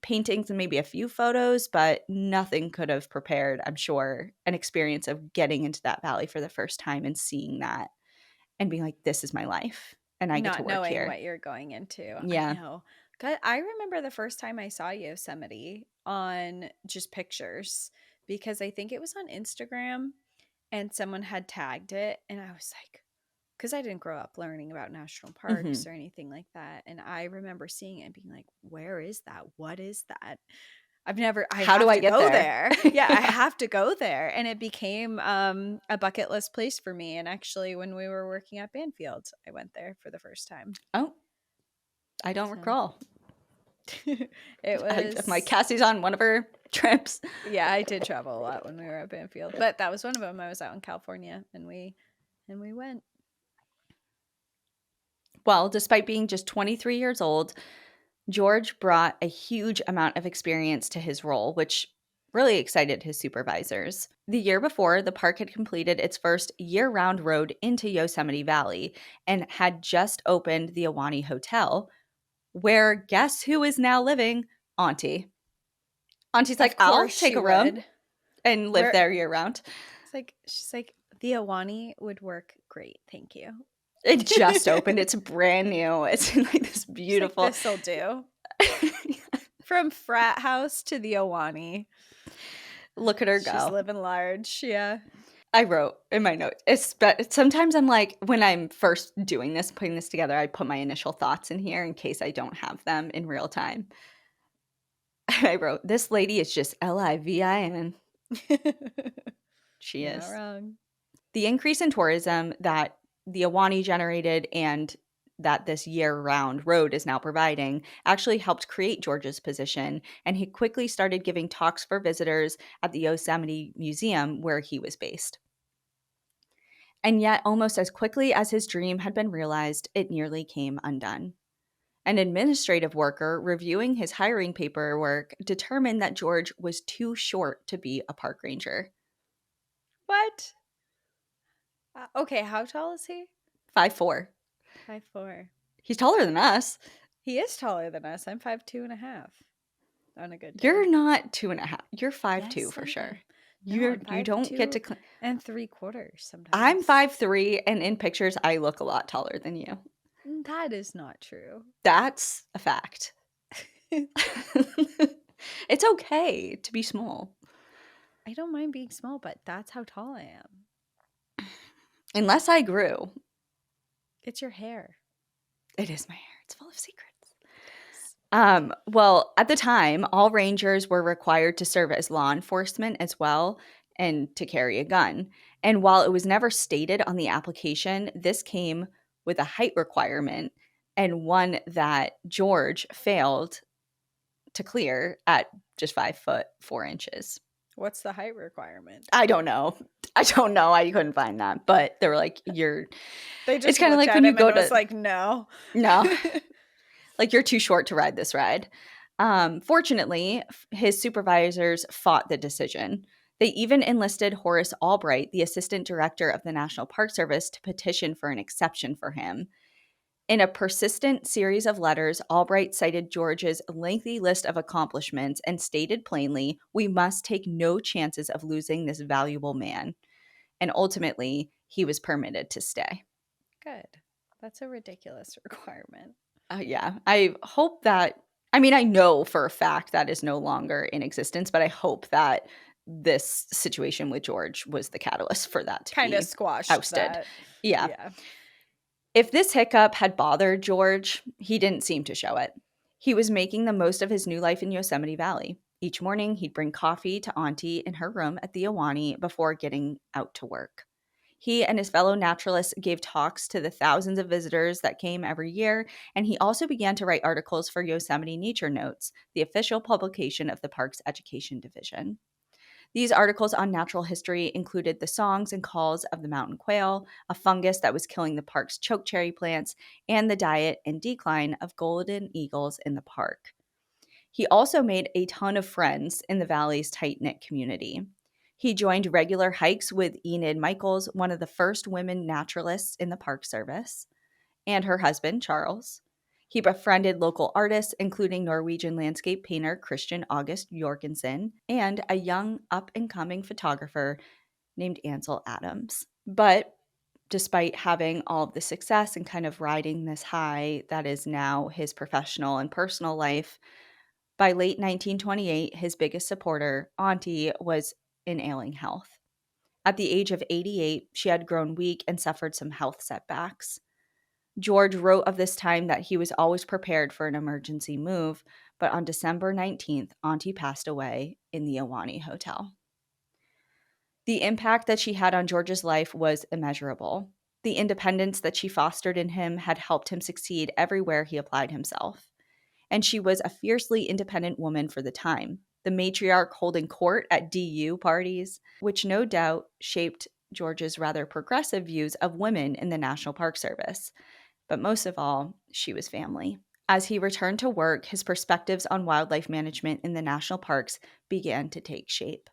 paintings and maybe a few photos, but nothing could have prepared, I'm sure, an experience of getting into that valley for the first time and seeing that and being like, this is my life and I get to Not work knowing here. what you're going into. I Yeah. know. God, I remember the first time I saw Yosemite on just pictures because I think it was on Instagram and someone had tagged it. And I was like, because I didn't grow up learning about national Mm-hmm. parks or anything like that. And I remember seeing it and being like, where is that? What is that? I How do have I to get go there? there. Yeah, I have to go there. And it became a bucket list place for me. And actually, when we were working at Banfield, I went there for the first time. Oh, I don't So recall. it My was, Cassie's on one of her trips. yeah, I did travel a lot when we were at Banfield, but that was one of them. I was out in California and we went. Well, despite being just 23 years old, George brought a huge amount of experience to his role, which really excited his supervisors. The year before, the park had completed its first year-round road into Yosemite Valley and had just opened the Ahwahnee Hotel, where guess who is now living? Auntie. Auntie's Of like, I'll course take she a room would. and live Where there year-round. it's like she's like the Awani would work great, thank you. It just opened. It's brand new. It's in like this She's like, beautiful. this'll do. From frat house to the Awani. Look at her She's go. living large. Yeah. I wrote in my notes. Sometimes I'm like, when I'm first doing this, putting this together, I put my initial thoughts in here in case I don't have them in real time. I wrote, this lady is just Livin. She You're not is. wrong. The increase in tourism that the Ahwahnee generated and that this year-round road is now providing actually helped create George's position, and he quickly started giving talks for visitors at the Yosemite Museum where he was based. And yet, almost as quickly as his dream had been realized, it nearly came undone. An administrative worker reviewing his hiring paperwork determined that George was too short to be a park ranger. What? Okay, how tall is he? 5'4". 5'4". He's taller than us. He is taller than us. I'm 5'2.5" on a good day. You're not 2.5. You're 5'2" Yes, for I sure. am. No, I'm You don't get 5'2" to. and 3/4 sometimes. I'm 5'3", and in pictures, I look a lot taller than you. That is not true. That's a fact. It's okay to be small. I don't mind being small, but that's how tall I am. Unless I grew. It's your hair. It is my hair. It's full of secrets. Yes. Well, at the time, all rangers were required to serve as law enforcement as well and to carry a gun. And while it was never stated on the application, this came with a height requirement and one that George failed to clear at just 5'4". What's the height requirement? I don't know. I couldn't find that, but they were like, They just it's kind of looked like at when you him go and was to like, no. like, you're too short to ride this ride. Fortunately, his supervisors fought the decision. They even enlisted Horace Albright, the assistant director of the National Park Service, to petition for an exception for him. In a persistent series of letters, Albright cited George's lengthy list of accomplishments and stated plainly, "We must take no chances of losing this valuable man." And ultimately, he was permitted to stay. Good. That's a ridiculous requirement. Yeah, I hope that, I mean, I know for a fact that is no longer in existence, but I hope that this situation with George was the catalyst for that to Kind of be squashed ousted. that. Yeah. Yeah. If this hiccup had bothered George, he didn't seem to show it. He was making the most of his new life in Yosemite Valley. Each morning, he'd bring coffee to Auntie in her room at the Ahwahnee before getting out to work. He and his fellow naturalists gave talks to the thousands of visitors that came every year, and he also began to write articles for Yosemite Nature Notes, the official publication of the park's education division. These articles on natural history included the songs and calls of the mountain quail, a fungus that was killing the park's chokecherry plants, and the diet and decline of golden eagles in the park. He also made a ton of friends in the valley's tight knit community. He joined regular hikes with Enid Michaels, one of the first women naturalists in the Park Service, and her husband, Charles. He befriended local artists, including Norwegian landscape painter Christian August Jorgensen and a young up and coming photographer named Ansel Adams. But despite having all of the success and kind of riding this high that is now his professional and personal life, by late 1928, his biggest supporter, Auntie, was in ailing health. At the age of 88, she had grown weak and suffered some health setbacks. George wrote of this time that he was always prepared for an emergency move, but on December 19th, Auntie passed away in the Ahwahnee Hotel. The impact that she had on George's life was immeasurable. The independence that she fostered in him had helped him succeed everywhere he applied himself. And she was a fiercely independent woman for the time, the matriarch holding court at DU parties, which no doubt shaped George's rather progressive views of women in the National Park Service. But most of all, she was family. As he returned to work, his perspectives on wildlife management in the national parks began to take shape.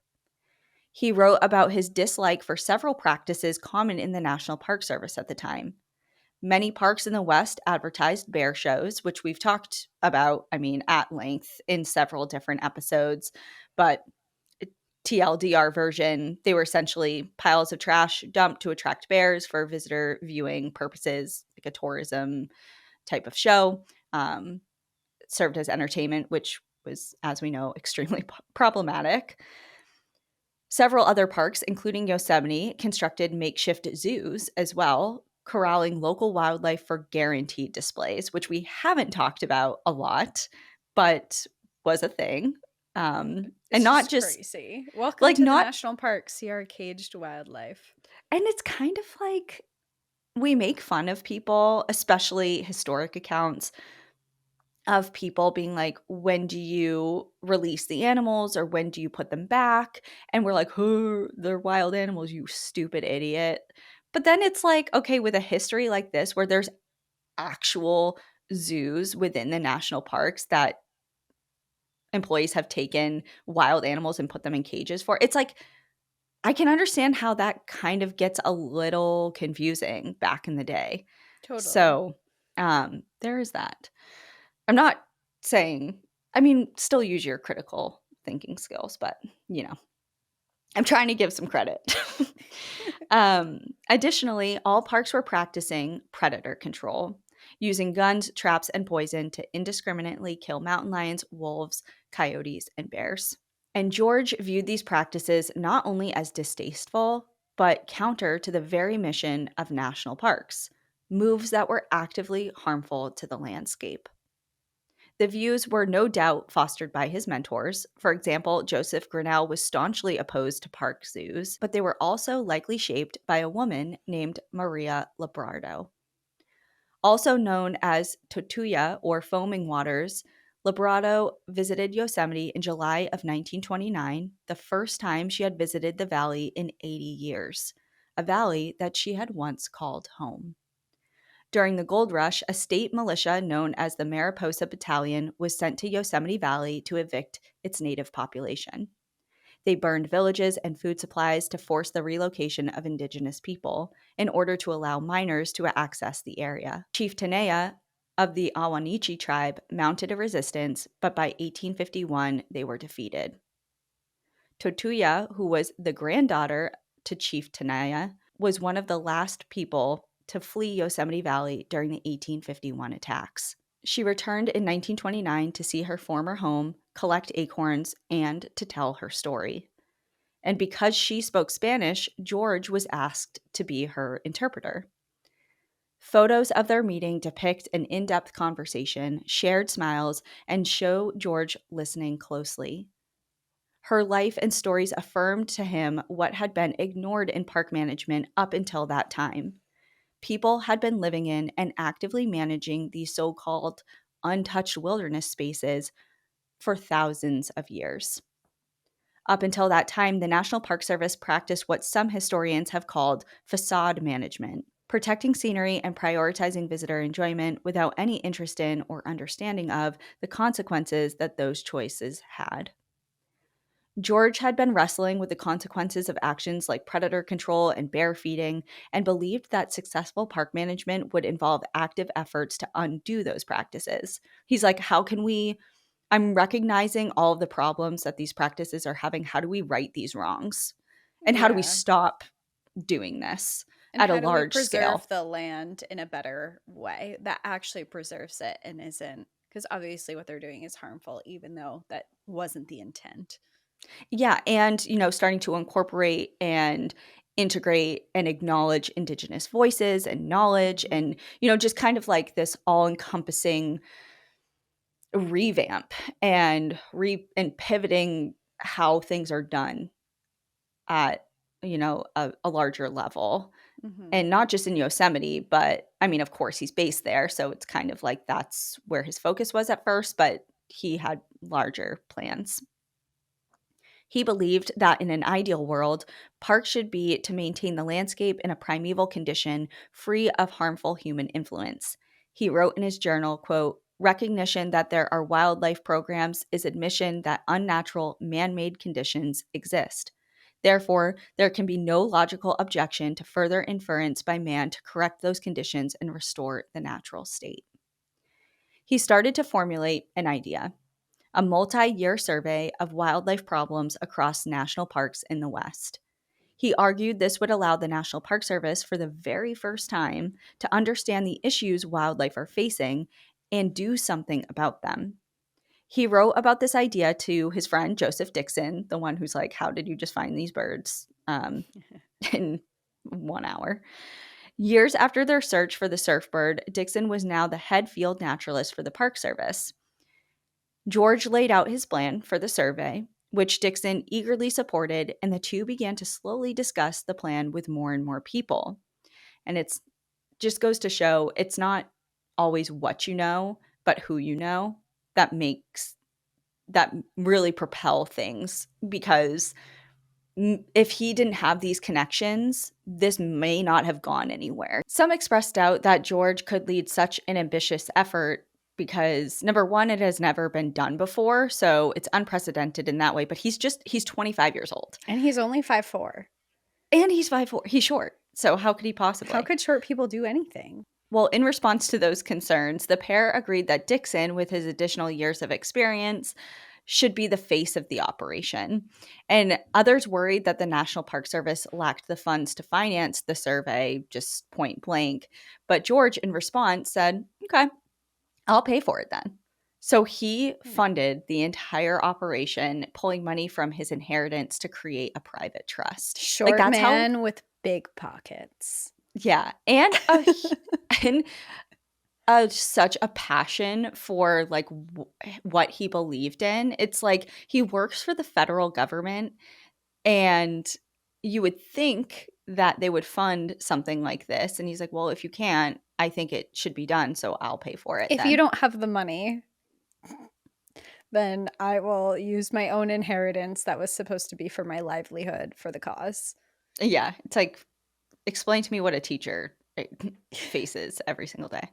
He wrote about his dislike for several practices common in the National Park Service at the time. Many parks in the West advertised bear shows, which we've talked about, I mean, at length in several different episodes. But TLDR version, they were essentially piles of trash dumped to attract bears for visitor viewing purposes, like a tourism type of show. Served as entertainment, which was, as we know, extremely problematic. Several other parks, including Yosemite, constructed makeshift zoos as well, corralling local wildlife for guaranteed displays, which we haven't talked about a lot, but was a thing. And It's not just just crazy. Welcome like to the not, national park. See our caged wildlife. and it's kind of like we make fun of people, especially historic accounts of people being like, when do you release the animals or when do you put them back? And we're like, oh, they're wild animals, you stupid idiot. But then it's like, okay, with a history like this, where there's actual zoos within the national parks that employees have taken wild animals and put them in cages for, it's like, I can understand how that kind of gets a little confusing back in the day. Totally. So there is that. I'm not saying, I mean, still use your critical thinking skills, but, you know, I'm trying to give some credit. Additionally, all parks were practicing predator control, using guns, traps, and poison to indiscriminately kill mountain lions, wolves, coyotes, and bears. And George viewed these practices not only as distasteful, but counter to the very mission of national parks, moves that were actively harmful to the landscape. The views were no doubt fostered by his mentors. For example, Joseph Grinnell was staunchly opposed to park zoos, but they were also likely shaped by a woman named Maria Labrardo. Also known as Totuya or Foaming Waters, Labrado visited Yosemite in July of 1929, the first time she had visited the valley in 80 years, a valley that she had once called home. During the gold rush, a state militia known as the Mariposa Battalion was sent to Yosemite Valley to evict its native population. They burned villages and food supplies to force the relocation of indigenous people in order to allow miners to access the area. Chief Tenaya of the Awanichi tribe mounted a resistance, but by 1851 they were defeated. Totuya, who was the granddaughter to Chief Tenaya, was one of the last people to flee Yosemite Valley during the 1851 attacks. She returned in 1929 to see her former home, collect acorns, and to tell her story. And because she spoke Spanish, George was asked to be her interpreter. Photos of their meeting depict an in-depth conversation, shared smiles, and show George listening closely. Her life and stories affirmed to him what had been ignored in park management up until that time. People had been living in and actively managing these so-called untouched wilderness spaces for thousands of years. Up until that time, the National Park Service practiced what some historians have called facade management, protecting scenery and prioritizing visitor enjoyment without any interest in or understanding of the consequences that those choices had. George had been wrestling with the consequences of actions like predator control and bear feeding, and believed that successful park management would involve active efforts to undo those practices. He's like, I'm recognizing all of the problems that these practices are having. How do we right these wrongs? And how do we Yeah. stop doing this And at a how do we large preserve scale? the land in a better way that actually preserves it and isn't? Because obviously what they're doing is harmful, even though that wasn't the intent. Yeah, and starting to incorporate and integrate and acknowledge indigenous voices and knowledge, Mhm. and just kind of like this all-encompassing revamp and pivoting how things are done at a larger level. Mhm. And not just in Yosemite, but I mean, of course he's based there, so it's kind of like that's where his focus was at first, but he had larger plans. He believed that in an ideal world, parks should be to maintain the landscape in a primeval condition, free of harmful human influence. He wrote in his journal, quote, "Recognition that there are wildlife programs is admission that unnatural, man-made conditions exist. Therefore, there can be no logical objection to further inference by man to correct those conditions and restore the natural state." He started to formulate an idea: a multi-year survey of wildlife problems across national parks in the West. He argued this would allow the National Park Service, for the very first time, to understand the issues wildlife are facing and do something about them. He wrote about this idea to his friend Joseph Dixon, the one who's like, "How did you just find these birds in 1 hour?" Years after their search for the surfbird, Dixon was now the head field naturalist for the Park Service. George laid out his plan for the survey, which Dixon eagerly supported, and the two began to slowly discuss the plan with more and more people. And it's just goes to show it's not always what you know, but who you know that really propel things, because if he didn't have these connections, this may not have gone anywhere. Some expressed doubt that George could lead such an ambitious effort because, number one, it has never been done before, so it's unprecedented in that way, but he's 25 years old. And he's only 5'4". And he's 5'4". He's short, so how could he How possibly? could short people do anything? Well, in response to those concerns, the pair agreed that Dixon, with his additional years of experience, should be the face of the operation. And others worried that the National Park Service lacked the funds to finance the survey, just point blank. But George, in response, said, "Okay, I'll pay for it then." So he funded the entire operation, pulling money from his inheritance to create a private trust. Like, Short that's how, man with big pockets. yeah. And such a passion for like what he believed in. It's like he works for the federal government, and you would think that they would fund something like this. And he's like, "Well, if you can't, I think it should be done, so I'll pay for it If you then." don't have the money, then I will use my own inheritance that was supposed to be for my livelihood for the cause. Yeah, it's like, explain to me what a teacher faces every single day.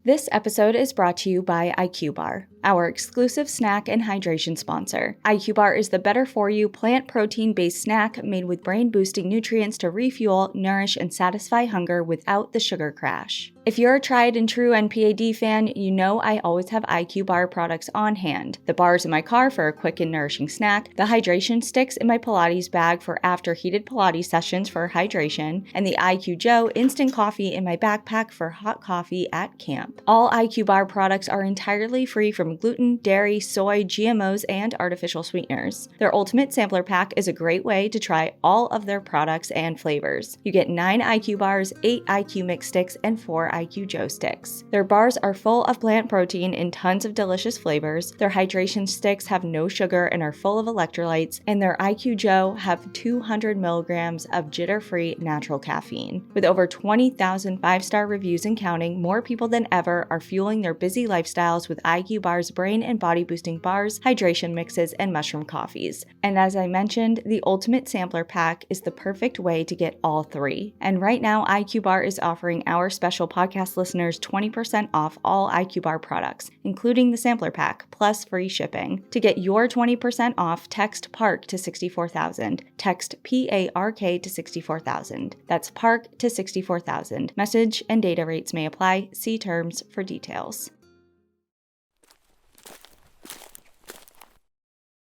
This episode is brought to you by IQ Bar, our exclusive snack and hydration sponsor. IQ Bar is the better-for-you plant protein-based snack made with brain-boosting nutrients to refuel, nourish, and satisfy hunger without the sugar crash. If you're a tried and true NPAD fan, you know I always have IQ Bar products on hand. The bars in my car for a quick and nourishing snack, the hydration sticks in my Pilates bag for after heated Pilates sessions for hydration, and the IQ Joe instant coffee in my backpack for hot coffee at camp. All IQ Bar products are entirely free from gluten, dairy, soy, GMOs, and artificial sweeteners. Their Ultimate Sampler Pack is a great way to try all of their products and flavors. You get 9 IQ Bars, 8 IQ Mix Sticks, and 4 IQ Joe Sticks. Their bars are full of plant protein in tons of delicious flavors, their hydration sticks have no sugar and are full of electrolytes, and their IQ Joe have 200 milligrams of jitter-free natural caffeine. With over 20,000 5-star reviews and counting, more people than ever are fueling their busy lifestyles with IQ Bar's brain and body boosting bars, hydration mixes, and mushroom coffees. And as I mentioned, the Ultimate Sampler Pack is the perfect way to get all 3. And right now, IQ Bar is offering our special podcast listeners 20% off all IQ Bar products, including the Sampler Pack, plus free shipping. To get your 20% off, text PARK to 64,000. Text PARK to 64,000. That's PARK to 64,000. Message and data rates may apply. See terms for details.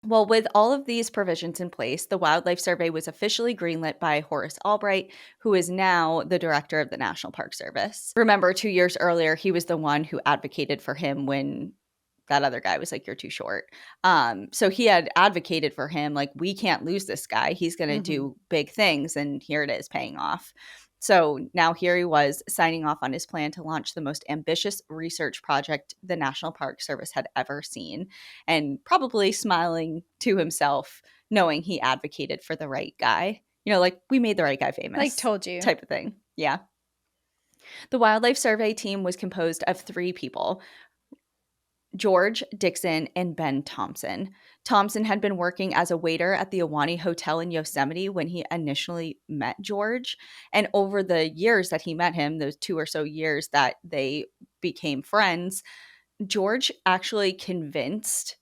Well, with all of these provisions in place, the Wildlife Survey was officially greenlit by Horace Albright, who is now the director of the National Park Service. Remember, 2 years earlier, he was the one who advocated for him when that other guy was like, you're too short. So he had advocated for him, like, we can't lose this guy. He's going to do big things, and here it is paying off. So now here he was signing off on his plan to launch the most ambitious research project the National Park Service had ever seen, and probably smiling to himself, knowing he advocated for the right guy. You know, like, we made the right guy famous. Like, told you. Type of thing. Yeah. The Wildlife Survey team was composed of 3 people: George, Dixon, and Ben Thompson. Thompson had been working as a waiter at the Ahwahnee Hotel in Yosemite when he initially met George. And over the years that he met him, those 2 or so years that they became friends, George actually convinced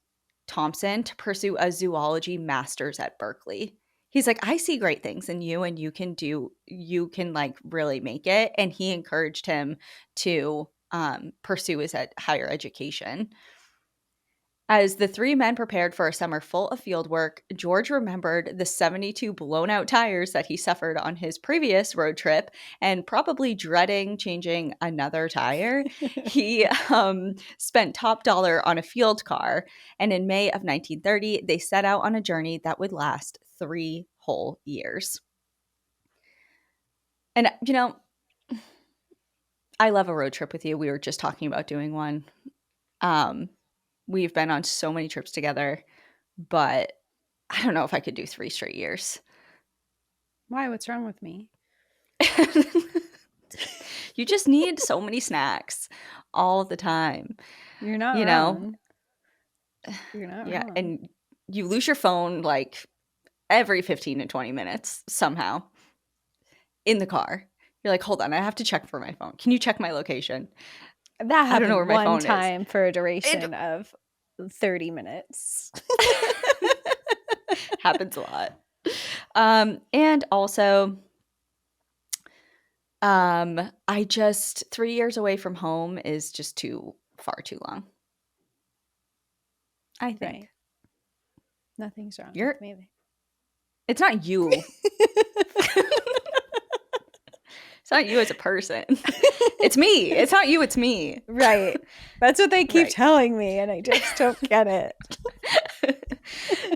Thompson to pursue a zoology master's at Berkeley. He's like, I see great things in you, and you can like really make it. And he encouraged him to pursue his higher education. As the 3 men prepared for a summer full of field work, George remembered the 72 blown-out tires that he suffered on his previous road trip, and probably dreading changing another tire, he spent top dollar on a field car, and in May of 1930, they set out on a journey that would last 3 whole years. And, you know, I love a road trip with you. We were just talking about doing one. We've been on so many trips together, but I don't know if I could do 3 straight years. Why? What's wrong with me? You just need so many snacks all the time. You're not wrong. You're not wrong. And you lose your phone like every 15 to 20 minutes somehow in the car. You're like, hold on, I have to check for my phone. Can you check my location? That happened I don't know where my phone time for a duration of 30 minutes. Happens a lot. And also, I just 3 years away from home is just far too long. I think. Right. Nothing's wrong with me. It's not you. It's not you as a person. It's me. It's not you, it's me. Right. That's what they keep telling me, and I just don't get it.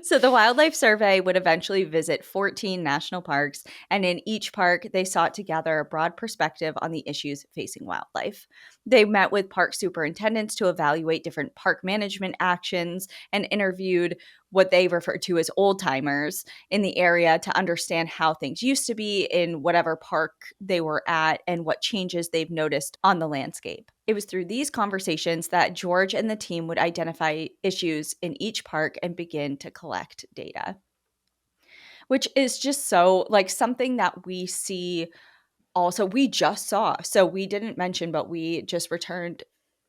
So the Wildlife Survey would eventually visit 14 national parks, and in each park, they sought to gather a broad perspective on the issues facing wildlife. They met with park superintendents to evaluate different park management actions and interviewed what they referred to as old-timers in the area to understand how things used to be in whatever park they were at and what changes they've noticed on the landscape. It was through these conversations that George and the team would identify issues in each park and begin to collect data, which is just so like something that we see also. We just saw, so we didn't mention, but we just returned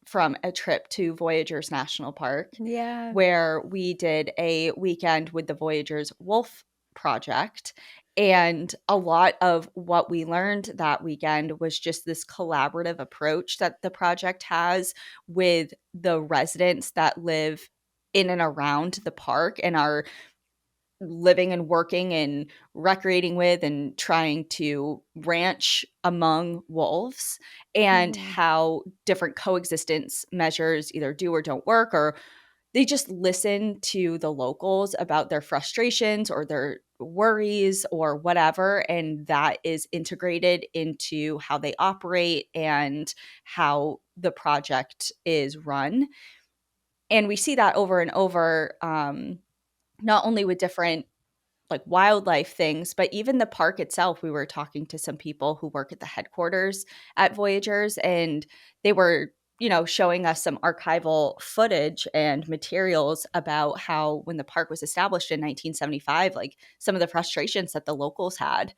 from a trip to Voyageurs National Park, Yeah. where we did a weekend with the Voyageurs Wolf Project. And a lot of what we learned that weekend was just this collaborative approach that the project has with the residents that live in and around the park and are living and working and recreating with and trying to ranch among wolves, and Mhm. how different coexistence measures either do or don't work, or they just listen to the locals about their frustrations or their worries or whatever, and that is integrated into how they operate and how the project is run. And we see that over and over, not only with different like wildlife things, but even the park itself. We were talking to some people who work at the headquarters at Voyageurs, and they were, showing us some archival footage and materials about how when the park was established in 1975, like some of the frustrations that the locals had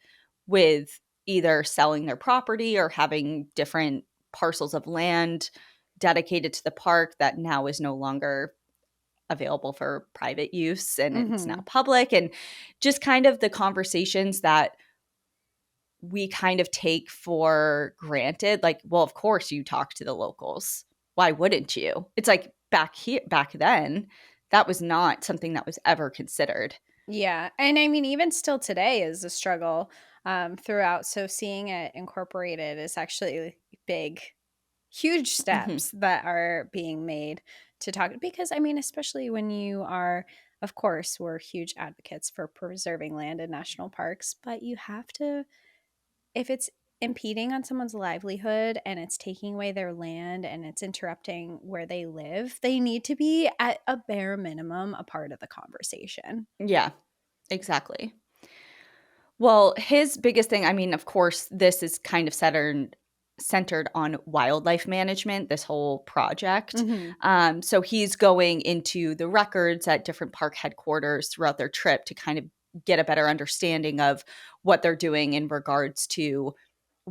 with either selling their property or having different parcels of land dedicated to the park that now is no longer available for private use and it's now Mhm. public, and just kind of the conversations that we kind of take for granted, like, well, of course you talk to the locals, why wouldn't you? It's like back then that was not something that was ever considered. Yeah, and I mean, even still today is a struggle, throughout, so seeing it incorporated is actually big. Huge Mhm. steps that are being made to talk, because I mean, especially when you are, of course, we're huge advocates for preserving land in national parks, but you have to, if it's impeding on someone's livelihood and it's taking away their land and it's interrupting where they live, they need to be at a bare minimum a part of the conversation. Yeah, exactly. Well, his biggest thing, I mean, of course, this is kind of centered on wildlife management, this whole project. Mhm. So he's going into the records at different park headquarters throughout their trip to kind of get a better understanding of what they're doing in regards to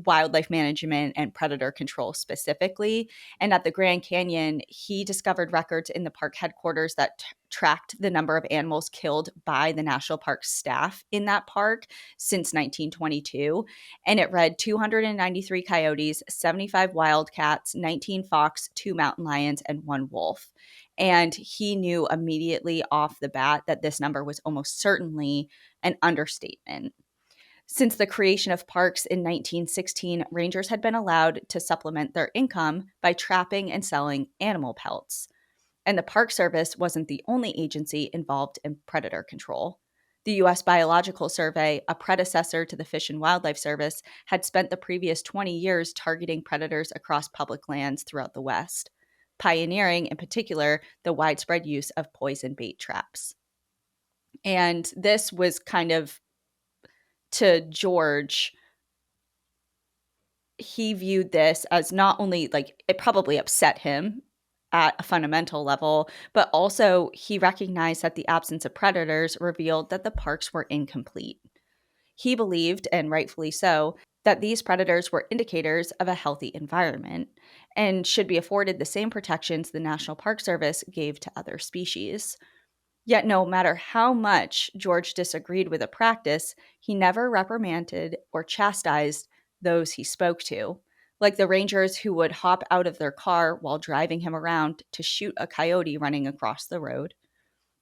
wildlife management and predator control specifically. And at the Grand Canyon, he discovered records in the park headquarters that tracked the number of animals killed by the national park staff in that park since 1922. And it read 293 coyotes, 75 wildcats, 19 fox, 2 mountain lions, and 1 wolf. And he knew immediately off the bat that this number was almost certainly an understatement. Since the creation of parks in 1916, rangers had been allowed to supplement their income by trapping and selling animal pelts. And the Park Service wasn't the only agency involved in predator control. The U.S. Biological Survey, a predecessor to the Fish and Wildlife Service, had spent the previous 20 years targeting predators across public lands throughout the West, pioneering, in particular, the widespread use of poison bait traps. And this was kind of, to George, he viewed this as not only like it probably upset him at a fundamental level, but also he recognized that the absence of predators revealed that the parks were incomplete. He believed, and rightfully so, that these predators were indicators of a healthy environment and should be afforded the same protections the National Park Service gave to other species. Yet, no matter how much George disagreed with a practice, he never reprimanded or chastised those he spoke to, like the rangers who would hop out of their car while driving him around to shoot a coyote running across the road.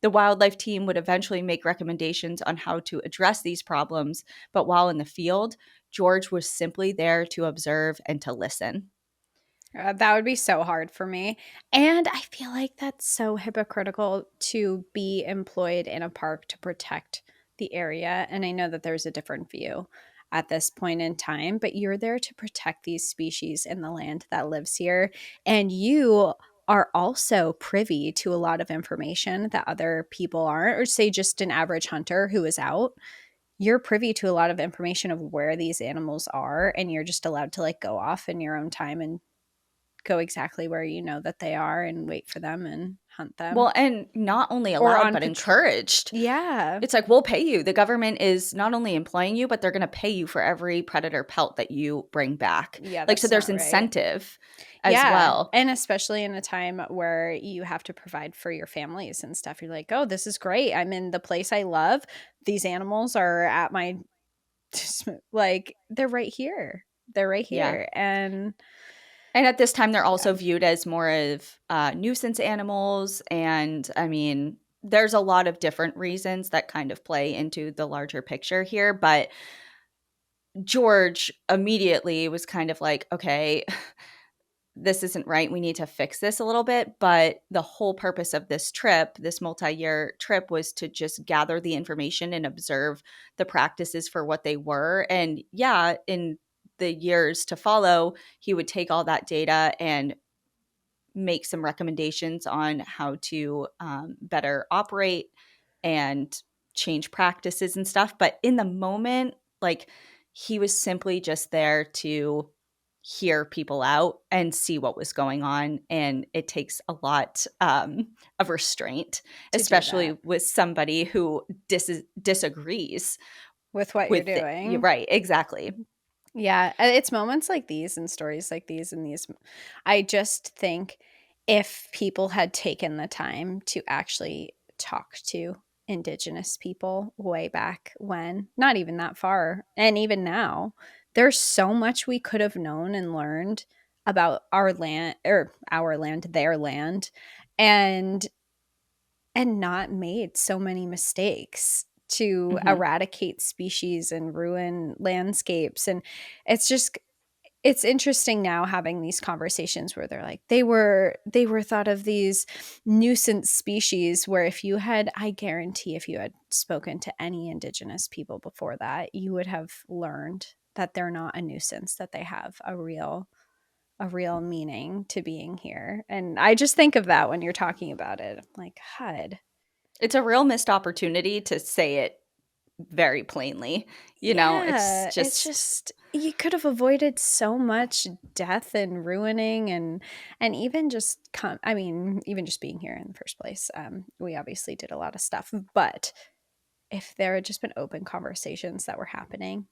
The wildlife team would eventually make recommendations on how to address these problems, but while in the field, George was simply there to observe and to listen. That would be so hard for me. And I feel like that's so hypocritical to be employed in a park to protect the area. And I know that there's a different view at this point in time, but you're there to protect these species and the land that lives here. And you are also privy to a lot of information that other people aren't, or say just an average hunter who is out. You're privy to a lot of information of where these animals are, and you're just allowed to like go off in your own time and go exactly where you know that they are and wait for them and hunt them. Well, and not only Or allowed, on but patrol. encouraged. Yeah. It's like, we'll pay you. The government is not only employing you, but they're going to pay you for every predator pelt that you bring back. Yeah, Like, so that's there's not right. incentive as Yeah, well. and especially in a time where you have to provide for your families and stuff. You're like, "Oh, this is great. I'm in the place I love. These animals are at my like they're right here. They're right Yeah. here." And And at this time, they're yeah, also viewed as more of nuisance animals. And I mean, there's a lot of different reasons that kind of play into the larger picture here. But George immediately was kind of like, okay, this isn't right. We need to fix this a little bit. But the whole purpose of this trip, this multi-year trip, was to just gather the information and observe the practices for what they were. And yeah, in the years to follow, he would take all that data and make some recommendations on how to better operate and change practices and stuff. But in the moment, like, he was simply just there to hear people out and see what was going on. And it takes a lot of restraint, to do that especially with somebody who disagrees with what you're with it. You're doing. right, exactly. Yeah, it's moments like these and stories like these and these I just think if people had taken the time to actually talk to indigenous people way back when, not even that far, and even now, there's so much we could have known and learned about our land, their land, and not made so many mistakes to Hmm. eradicate species and ruin landscapes. And it's just it's interesting now having these conversations where they're like they were thought of these nuisance species, where if you had I guarantee if you had spoken to any indigenous people before that, you would have learned that they're not a nuisance, that they have a real meaning to being here. And I just think of that when you're talking about it. I'm like, God. It's a real missed opportunity to say it very plainly. It's Yeah, it's just just you could have avoided so much death and ruining, and even just I mean, even just being here in the first place. We obviously did a lot of stuff, but if there had just been open conversations that were happening,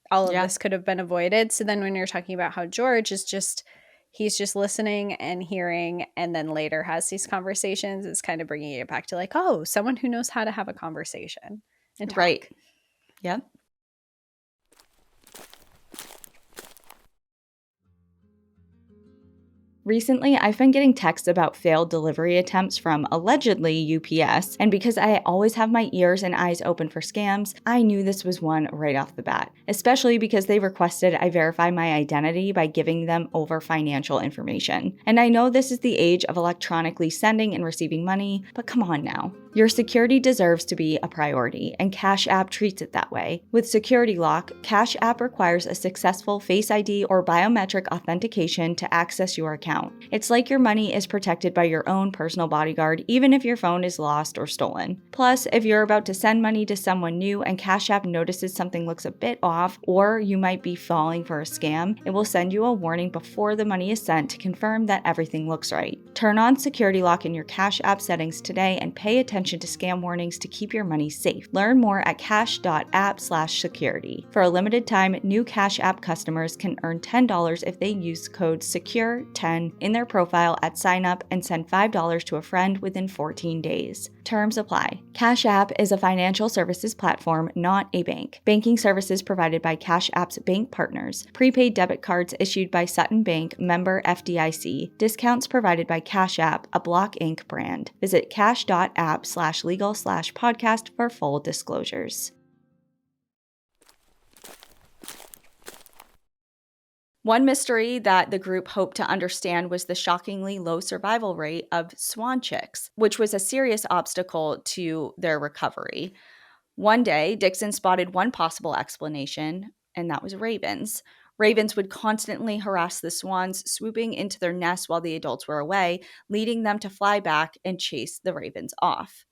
all of yeah, this could have been avoided. So then when you're talking about how George is just he's just listening and hearing and then later has these conversations, it's kind of bringing it back to like, oh, someone who knows how to have a conversation and right. talk. Yeah. Recently, I've been getting texts about failed delivery attempts from allegedly UPS, and because I always have my ears and eyes open for scams, I knew this was one right off the bat, especially because they requested I verify my identity by giving them over financial information. And I know this is the age of electronically sending and receiving money, but come on now. Your security deserves to be a priority, and Cash App treats it that way. With Security Lock, Cash App requires a successful Face ID or biometric authentication to access your account. It's like your money is protected by your own personal bodyguard, even if your phone is lost or stolen. Plus, if you're about to send money to someone new and Cash App notices something looks a bit off, or you might be falling for a scam, it will send you a warning before the money is sent to confirm that everything looks right. Turn on Security Lock in your Cash App settings today and pay attention to scam warnings to keep your money safe. Learn more at cash.app/security. For a limited time, new Cash App customers can earn $10 if they use code SECURE10 in their profile at sign up and send $5 to a friend within 14 days. Terms apply. Cash App is a financial services platform, not a bank. Banking services provided by Cash App's bank partners. Prepaid debit cards issued by Sutton Bank, member FDIC. Discounts provided by Cash App, a Block Inc. brand. Visit cash.app/legal/podcast for full disclosures. One mystery that the group hoped to understand was the shockingly low survival rate of swan chicks, which was a serious obstacle to their recovery. One day, Dixon spotted one possible explanation, and that was ravens. Ravens would constantly harass the swans, swooping into their nests while the adults were away, leading them to fly back and chase the ravens off.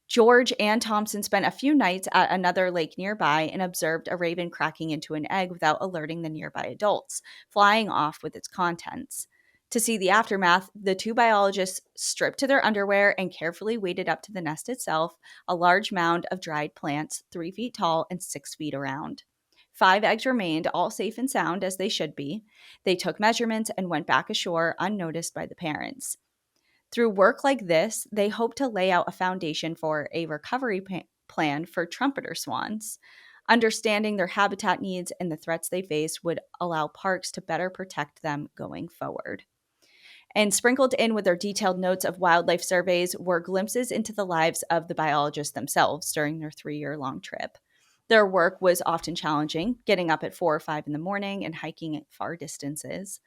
George and Thompson spent a few nights at another lake nearby and observed a raven cracking into an egg without alerting the nearby adults, flying off with its contents. To see the aftermath, the two biologists stripped to their underwear and carefully waded up to the nest itself, a large mound of dried plants 3 feet tall and 6 feet around. 5 eggs remained, all safe and sound as they should be. They took measurements and went back ashore unnoticed by the parents. Through work like this, they hope to lay out a foundation for a recovery plan for trumpeter swans. Understanding their habitat needs and the threats they face would allow parks to better protect them going forward. And sprinkled in with their detailed notes of wildlife surveys were glimpses into the lives of the biologists themselves during their 3-year-long trip. Their work was often challenging, getting up at 4 or 5 in the morning and hiking at far distances.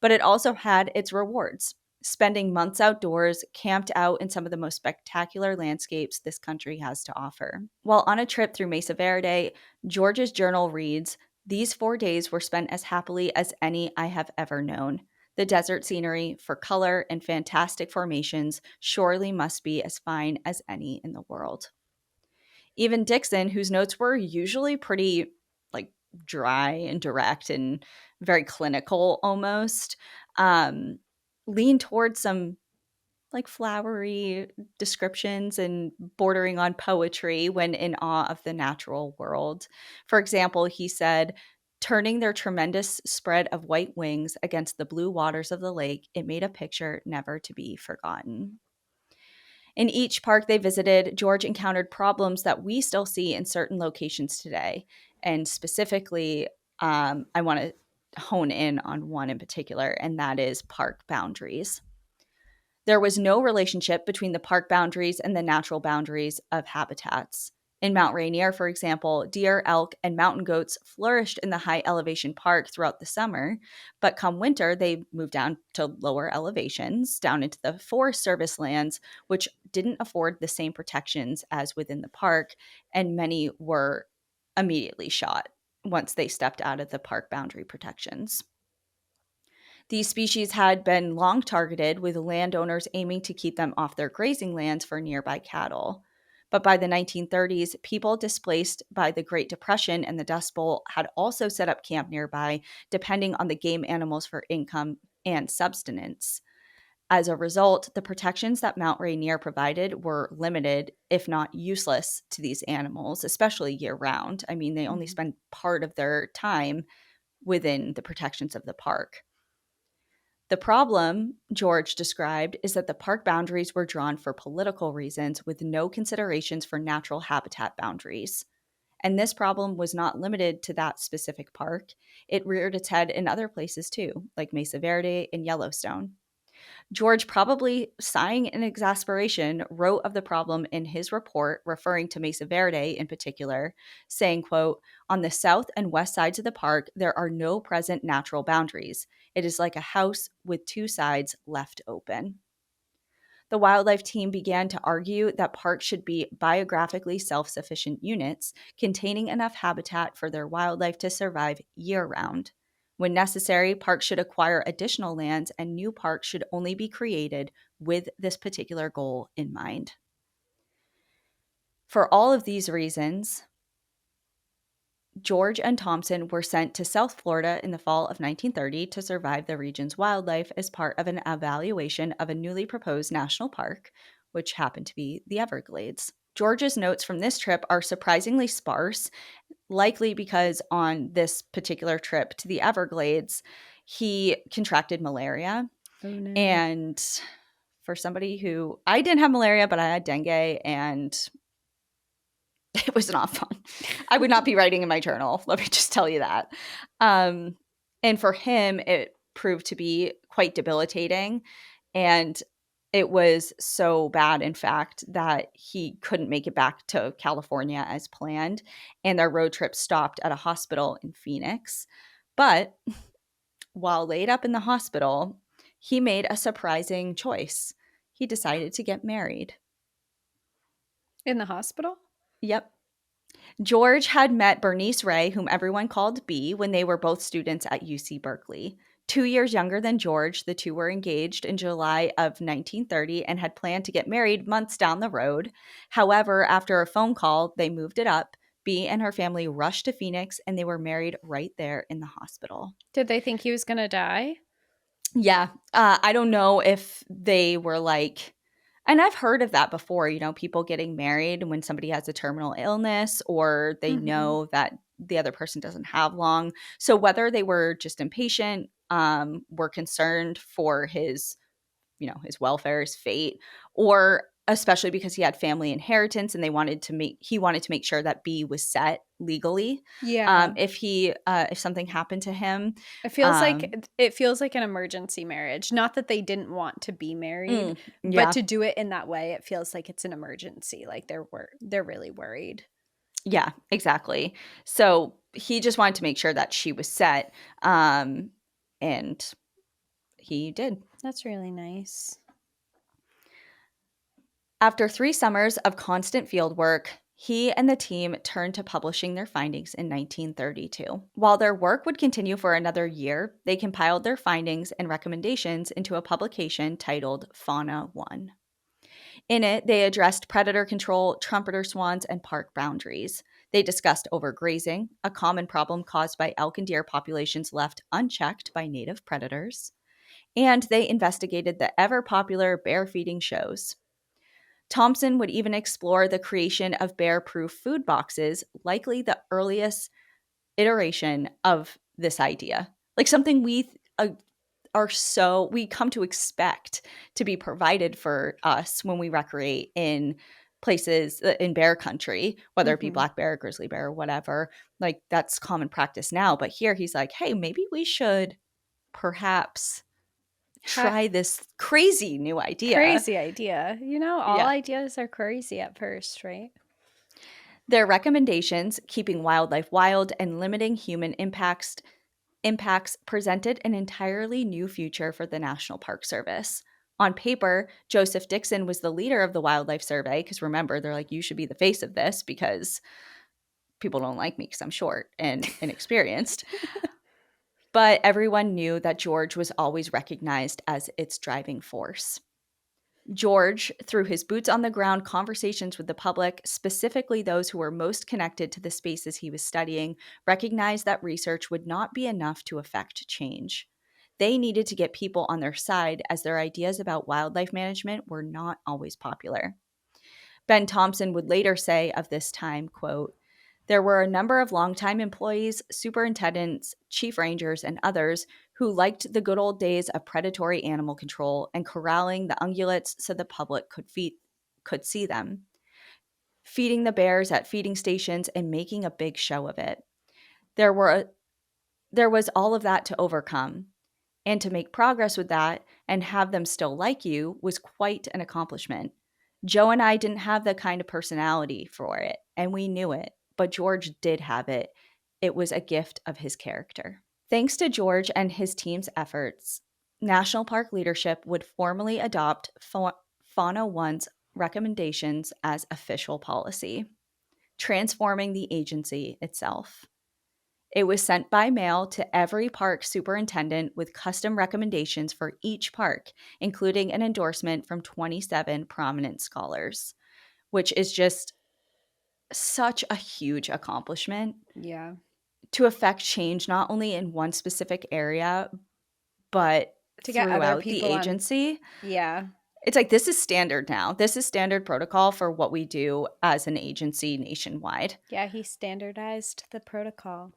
But it also had its rewards. Spending months outdoors, camped out in some of the most spectacular landscapes this country has to offer. While on a trip through Mesa Verde, George's journal reads, "These 4 days were spent as happily as any I have ever known. The desert scenery, for color and fantastic formations, surely must be as fine as any in the world." Even Dixon, whose notes were usually pretty like dry and direct and very clinical almost, um, leaned towards some like flowery descriptions and bordering on poetry when in awe of the natural world. For example, he said, "Turning their tremendous spread of white wings against the blue waters of the lake, it made a picture never to be forgotten." In each park they visited, George encountered problems that we still see in certain locations today. And specifically, I want to hone in on one in particular, and that is park boundaries. There was no relationship between the park boundaries and the natural boundaries of habitats. In Mount Rainier, for example, deer, elk, and mountain goats flourished in the high elevation park throughout the summer, but come winter, they moved down to lower elevations, down into the Forest Service lands, which didn't afford the same protections as within the park, and many were immediately shot once they stepped out of the park boundary protections. These species had been long targeted, with landowners aiming to keep them off their grazing lands for nearby cattle. But by the 1930s, people displaced by the Great Depression and the Dust Bowl had also set up camp nearby, depending on the game animals for income and subsistence. As a result, the protections that Mount Rainier provided were limited, if not useless, to these animals, especially year round. I mean, they only Mhm. spend part of their time within the protections of the park. The problem, George described, is that the park boundaries were drawn for political reasons with no considerations for natural habitat boundaries. And this problem was not limited to that specific park. It reared its head in other places too, like Mesa Verde and Yellowstone. George, probably sighing in exasperation, wrote of the problem in his report, referring to Mesa Verde in particular, saying, quote, "On the south and west sides of the park, there are no present natural boundaries. It is like a house with two sides left open." The wildlife team began to argue that parks should be biographically self sufficient units containing enough habitat for their wildlife to survive year round. When necessary, parks should acquire additional lands, and new parks should only be created with this particular goal in mind. For all of these reasons, George and Thompson were sent to South Florida in the fall of 1930 to survive the region's wildlife as part of an evaluation of a newly proposed national park, which happened to be the Everglades. George's notes from this trip are surprisingly sparse, likely because on this particular trip to the Everglades, he contracted malaria. Oh no. And for somebody who, I didn't have malaria, but I had dengue, and it was not fun. I would not be writing in my journal. Let me just tell you that. Um, and for him, it proved to be quite debilitating. And it was so bad, in fact, that he couldn't make it back to California as planned. And their road trip stopped at a hospital in Phoenix. But while laid up in the hospital, he made a surprising choice. He decided to get married. In the hospital? Yep. George had met Bernice Ray, whom everyone called B, when they were both students at UC Berkeley. 2 years younger than George, the two were engaged in July of 1930 and had planned to get married months down the road. However, after a phone call, they moved it up. B and her family rushed to Phoenix, and they were married right there in the hospital. Did they think he was going to die? Yeah. I don't know if they were like, and I've heard of that before, people getting married when somebody has a terminal illness or they Mhm. know that the other person doesn't have long. So whether they were just impatient, were concerned for his welfare, his fate, or especially because he had family inheritance and he wanted to make sure that B was set legally. Yeah. If something happened to him, Like um, it feels like an emergency marriage. Not that they didn't want to be married, but yeah, to do it in that way, it feels like it's an emergency. Like they're really worried. yeah, exactly. So he just wanted to make sure that she was set, and he did. That's really nice. After 3 summers of constant field work, he and the team turned to publishing their findings in 1932. While their work would continue for another year, they compiled their findings and recommendations into a publication titled Fauna 1. In it, they addressed predator control, trumpeter swans, and park boundaries. They discussed overgrazing, a common problem caused by elk and deer populations left unchecked by native predators. And they investigated the ever popular bear feeding shows. Thompson would even explore the creation of bear proof food boxes, likely the earliest iteration of this idea. Like something we come to expect to be provided for us when we recreate in places in bear country, whether it be Mhm. black bear, grizzly bear, or whatever. Like that's common practice now. But here he's like, hey, maybe we should perhaps Ha- try this crazy new idea. Crazy idea. All Yeah. ideas are crazy at first, right? Their recommendations, keeping wildlife wild and limiting human impacts presented an entirely new future for the National Park Service. On paper, Joseph Dixon was the leader of the Wildlife Survey because remember, they're like, you should be the face of this because people don't like me because I'm short and inexperienced. But everyone knew that George was always recognized as its driving force. George, through his boots on the ground conversations with the public, specifically those who were most connected to the spaces he was studying, recognized that research would not be enough to affect change. They needed to get people on their side as their ideas about wildlife management were not always popular. Ben Thompson would later say of this time, quote, there were a number of longtime employees, superintendents, chief rangers, and others who liked the good old days of predatory animal control and corralling the ungulates so the public could see them, feeding the bears at feeding stations and making a big show of it. There were there was all of that to overcome, and to make progress with that and have them still like you was quite an accomplishment. Joe and I didn't have the kind of personality for it, and we knew it, but George did have it. It was a gift of his character. Thanks to George and his team's efforts, National Park leadership would formally adopt Fauna One's recommendations as official policy, transforming the agency itself. It was sent by mail to every park superintendent with custom recommendations for each park, including an endorsement from 27 prominent scholars, which is just such a huge accomplishment Yeah. to affect change not only in one specific area, but To get other throughout the people on. agency. Yeah. It's like this is standard now. This is standard protocol for what we do as an agency nationwide. Yeah, he standardized the protocol.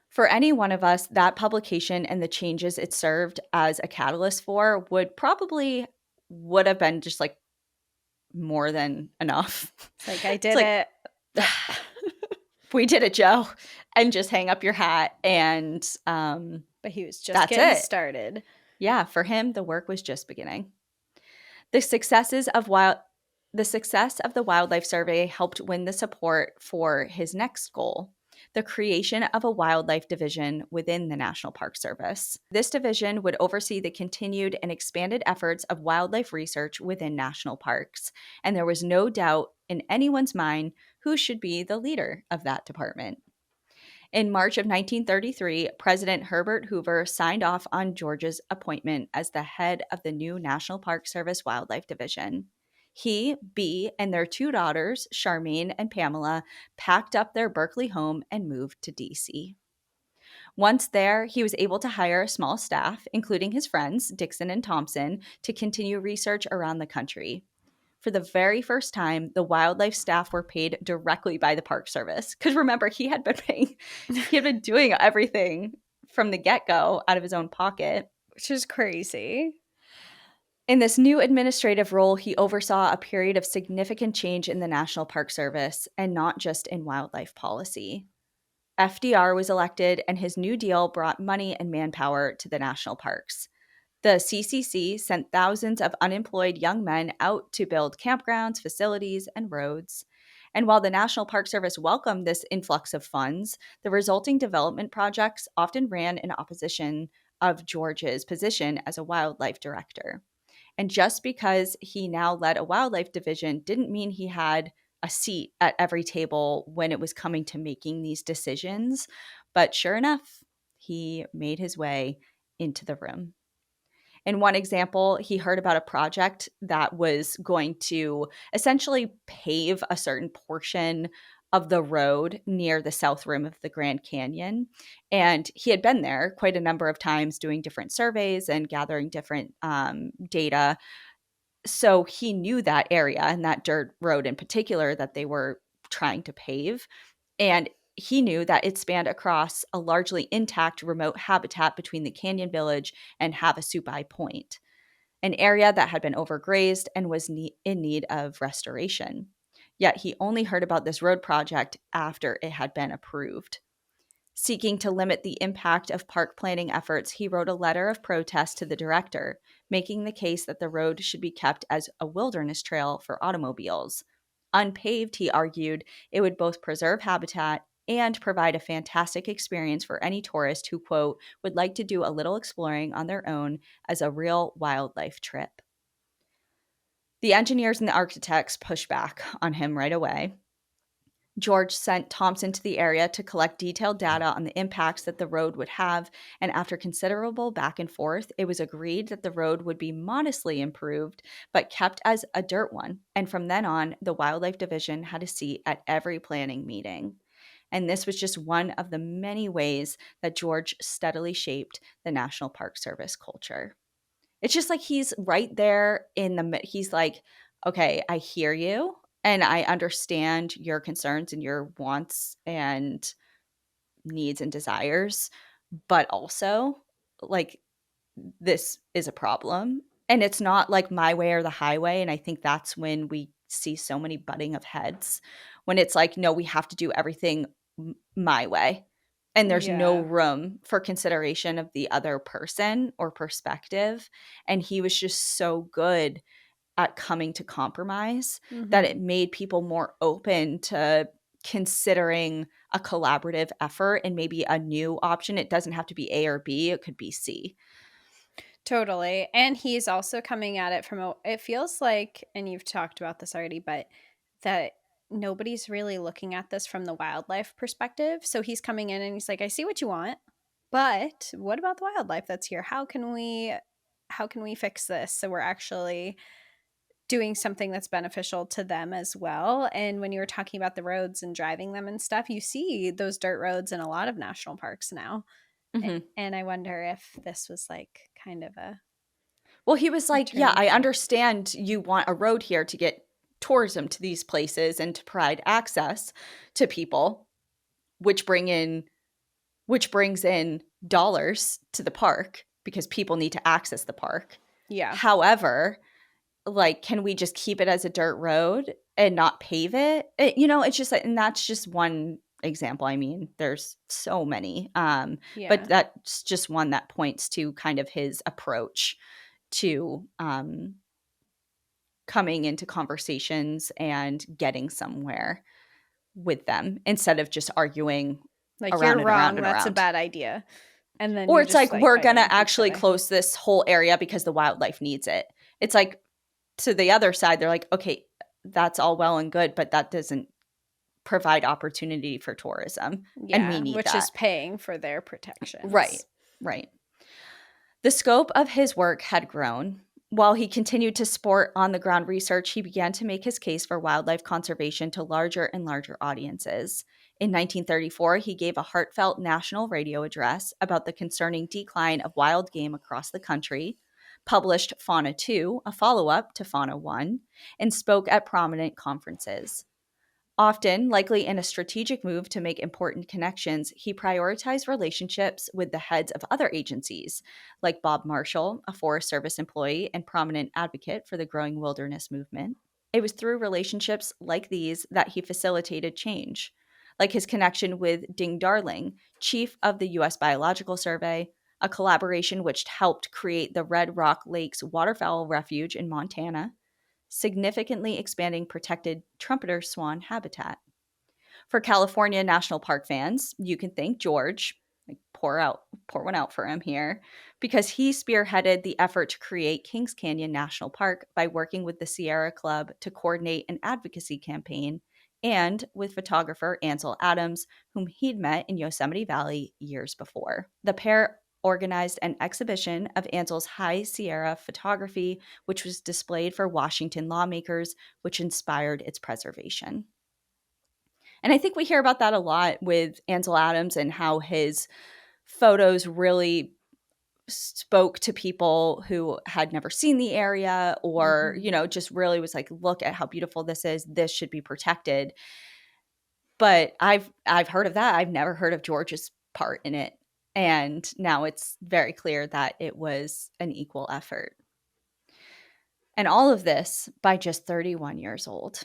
For any one of us, that publication and the changes it served as a catalyst for would have been just like more than enough. It's like I It's did like it. we did it, Joe, and just hang up your hat and But he was just that's getting it. started. Yeah, for him the work was just beginning. The successes of wild the success of the Wildlife Survey helped win the support for his next goal, the creation of a wildlife division within the National Park Service. This division would oversee the continued and expanded efforts of wildlife research within national parks, and there was no doubt in anyone's mind who should be the leader of that department. In March of 1933, President Herbert Hoover signed off on George's appointment as the head of the new National Park Service Wildlife Division. He, Bee, and their two daughters, Charmaine and Pamela, packed up their Berkeley home and moved to D.C. Once there, he was able to hire a small staff, including his friends, Dixon and Thompson, to continue research around the country. For the very first time, the wildlife staff were paid directly by the Park Service. Because remember, he had been doing everything from the get-go out of his own pocket. Which is crazy. In this new administrative role, he oversaw a period of significant change in the National Park Service, and not just in wildlife policy. FDR was elected, and his New Deal brought money and manpower to the national parks. The CCC sent thousands of unemployed young men out to build campgrounds, facilities, and roads. And while the National Park Service welcomed this influx of funds, the resulting development projects often ran in opposition of George's position as a wildlife director. And just because he now led a wildlife division didn't mean he had a seat at every table when it was coming to making these decisions. But sure enough, he made his way into the room. In one example, he heard about a project that was going to essentially pave a certain portion of the road near the south rim of the Grand Canyon. And he had been there quite a number of times doing different surveys and gathering different data. So he knew that area and that dirt road in particular that they were trying to pave. And he knew that it spanned across a largely intact remote habitat between the canyon village and Havasupai Point, an area that had been overgrazed and was in need of restoration. Yet he only heard about this road project after it had been approved. Seeking to limit the impact of park planning efforts, he wrote a letter of protest to the director, making the case that the road should be kept as a wilderness trail for automobiles. Unpaved, he argued, it would both preserve habitat and provide a fantastic experience for any tourist who, quote, would like to do a little exploring on their own as a real wildlife trip. The engineers and the architects pushed back on him right away. George sent Thompson to the area to collect detailed data on the impacts that the road would have, and after considerable back and forth, it was agreed that the road would be modestly improved, but kept as a dirt one. And from then on, the Wildlife Division had a seat at every planning meeting. And this was just one of the many ways that George steadily shaped the National Park Service culture. It's just like he's right there he's like, okay, I hear you and I understand your concerns and your wants and needs and desires, but also like this is a problem and it's not like my way or the highway. And I think that's when we see so many butting of heads when it's like, no, we have to do everything my way. And there's no Yeah. room for consideration of the other person or perspective. And he was just so good at coming to compromise that Mm-hmm. it made people more open to considering a collaborative effort and maybe a new option. It doesn't have to be A or B, it could be C. Totally. And he's also coming at it from it feels like, and you've talked about this already, but that nobody's really looking at this from the wildlife perspective. So he's coming in and he's like, I see what you want, but what about the wildlife that's here? How can we fix this so we're actually doing something that's beneficial to them as well? And when you were talking about the roads and driving them and stuff, you see those dirt roads in a lot of national parks now. Mhm. And I wonder if this was like kind of Well, he was a like, "Yeah, turning I point. understand you want a road here to get tourism to these places and to provide access to people, which brings in dollars to the park because people need to access the park. Yeah. However, like, can we just keep it as a dirt road and not pave it?" It's just like, and that's just one example. I mean, there's so many. But Yeah. that's just one that points to kind of his approach to coming into conversations and getting somewhere with them instead of just arguing Like, you're around and around wrong, and that's a around. bad idea. And then Or you're it's just, like, like, we're going fighting to with each actually other. close this whole area because the wildlife needs it. It's like, to the other side, they're like, okay, that's all well and good, but that doesn't provide opportunity for tourism. And we Yeah, need which that. is paying for their Right, protections. right. The scope of his work had grown. While he continued to support on the ground research, he began to make his case for wildlife conservation to larger and larger audiences. In 1934, he gave a heartfelt national radio address about the concerning decline of wild game across the country, published Fauna 2, a follow up to Fauna 1, and spoke at prominent conferences. Often, likely in a strategic move to make important connections, he prioritized relationships with the heads of other agencies, like Bob Marshall, a Forest Service employee and prominent advocate for the growing wilderness movement. It was through relationships like these that he facilitated change, like his connection with Ding Darling, chief of the U.S. Biological Survey, a collaboration which helped create the Red Rock Lakes Waterfowl Refuge in Montana, significantly expanding protected trumpeter swan habitat. For California National Park fans, you can thank George, like pour one out for him here, because he spearheaded the effort to create Kings Canyon National Park by working with the Sierra Club to coordinate an advocacy campaign, and with photographer Ansel Adams, whom he'd met in Yosemite Valley years before. The pair organized an exhibition of Ansel's High Sierra photography, which was displayed for Washington lawmakers, which inspired its preservation. And I think we hear about that a lot with Ansel Adams and how his photos really spoke to people who had never seen the area, or, just really was like, look at how beautiful this is. This should be protected. But I've heard of that. I've never heard of George's part in it. And now it's very clear that it was an equal effort. And all of this by just 31 years old.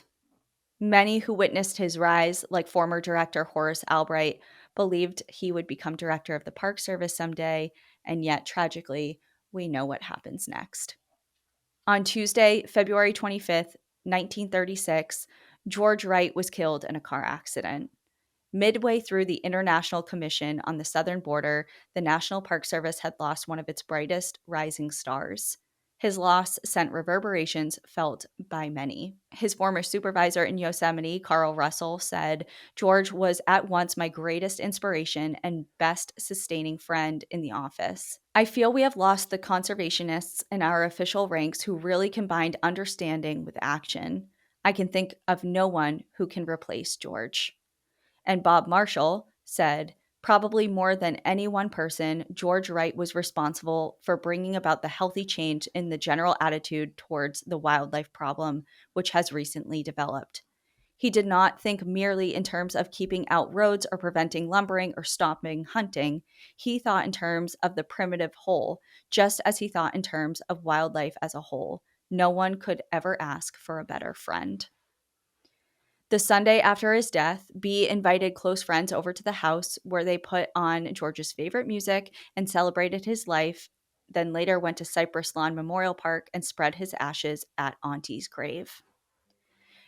Many who witnessed his rise, like former director Horace Albright, believed he would become director of the Park Service someday, and yet, tragically, we know what happens next. On Tuesday, February 25th, 1936, George Wright was killed in a car accident. Midway through the International Commission on the Southern Border, the National Park Service had lost one of its brightest rising stars. His loss sent reverberations felt by many. His former supervisor in Yosemite, Carl Russell, said, "George was at once my greatest inspiration and best sustaining friend in the office. I feel we have lost the conservationists in our official ranks who really combined understanding with action. I can think of no one who can replace George." And Bob Marshall said, "Probably more than any one person, George Wright was responsible for bringing about the healthy change in the general attitude towards the wildlife problem, which has recently developed. He did not think merely in terms of keeping out roads or preventing lumbering or stopping hunting. He thought in terms of the primitive whole, just as he thought in terms of wildlife as a whole. No one could ever ask for a better friend." The Sunday after his death, B invited close friends over to the house where they put on George's favorite music and celebrated his life, then later went to Cypress Lawn Memorial Park and spread his ashes at Auntie's grave.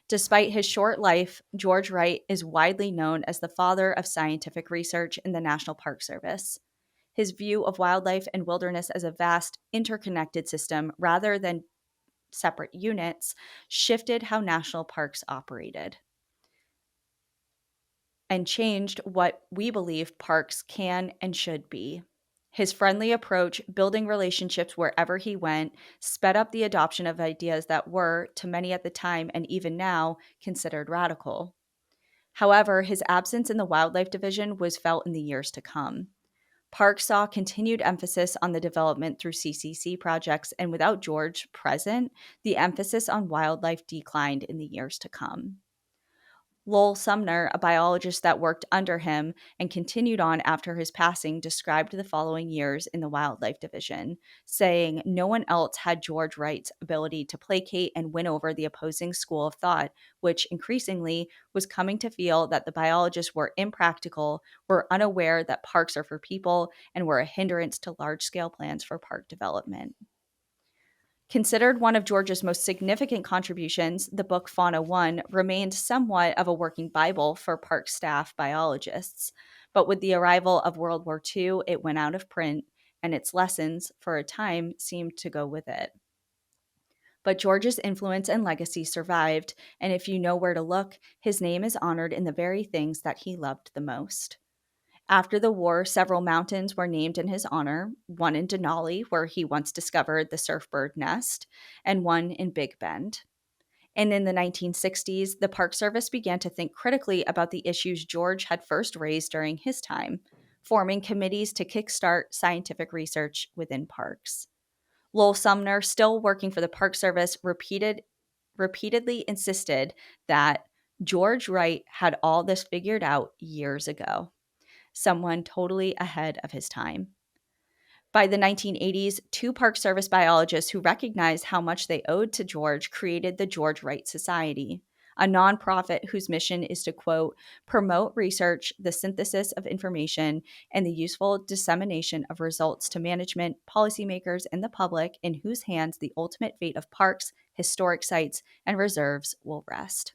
Despite his short life, George Wright is widely known as the father of scientific research in the National Park Service. His view of wildlife and wilderness as a vast, interconnected system rather than separate units shifted how national parks operated and changed what we believe parks can and should be. His friendly approach, building relationships wherever he went, sped up the adoption of ideas that were, to many at the time and even now, considered radical. However, his absence in the wildlife division was felt in the years to come. Parks saw continued emphasis on the development through CCC projects, and without George present, the emphasis on wildlife declined in the years to come. Lowell Sumner, a biologist that worked under him and continued on after his passing, described the following years in the wildlife division, saying no one else had George Wright's ability to placate and win over the opposing school of thought, which increasingly was coming to feel that the biologists were impractical, were unaware that parks are for people, and were a hindrance to large-scale plans for park development. Considered one of George's most significant contributions, the book Fauna 1 remained somewhat of a working Bible for park staff biologists. But with the arrival of World War II, it went out of print, and its lessons, for a time, seemed to go with it. But George's influence and legacy survived, and if you know where to look, his name is honored in the very things that he loved the most. After the war, several mountains were named in his honor, one in Denali, where he once discovered the surfbird nest, and one in Big Bend. And in the 1960s, the Park Service began to think critically about the issues George had first raised during his time, forming committees to kickstart scientific research within parks. Lowell Sumner, still working for the Park Service, repeatedly insisted that George Wright had all this figured out years ago, someone totally ahead of his time. By the 1980s, two Park Service biologists who recognized how much they owed to George created the George Wright Society, a nonprofit whose mission is to, quote, promote research, the synthesis of information, and the useful dissemination of results to management, policymakers, and the public, in whose hands the ultimate fate of parks, historic sites, and reserves will rest.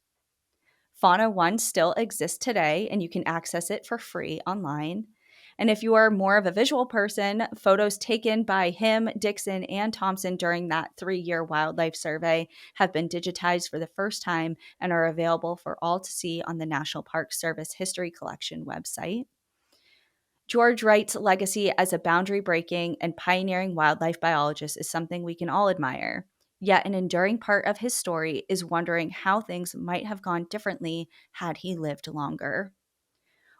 Fauna One still exists today, and you can access it for free online. And if you are more of a visual person, photos taken by him, Dixon, and Thompson during that 3-year wildlife survey have been digitized for the first time and are available for all to see on the National Park Service History Collection website. George Wright's legacy as a boundary breaking and pioneering wildlife biologist is something we can all admire. Yet, an enduring part of his story is wondering how things might have gone differently had he lived longer.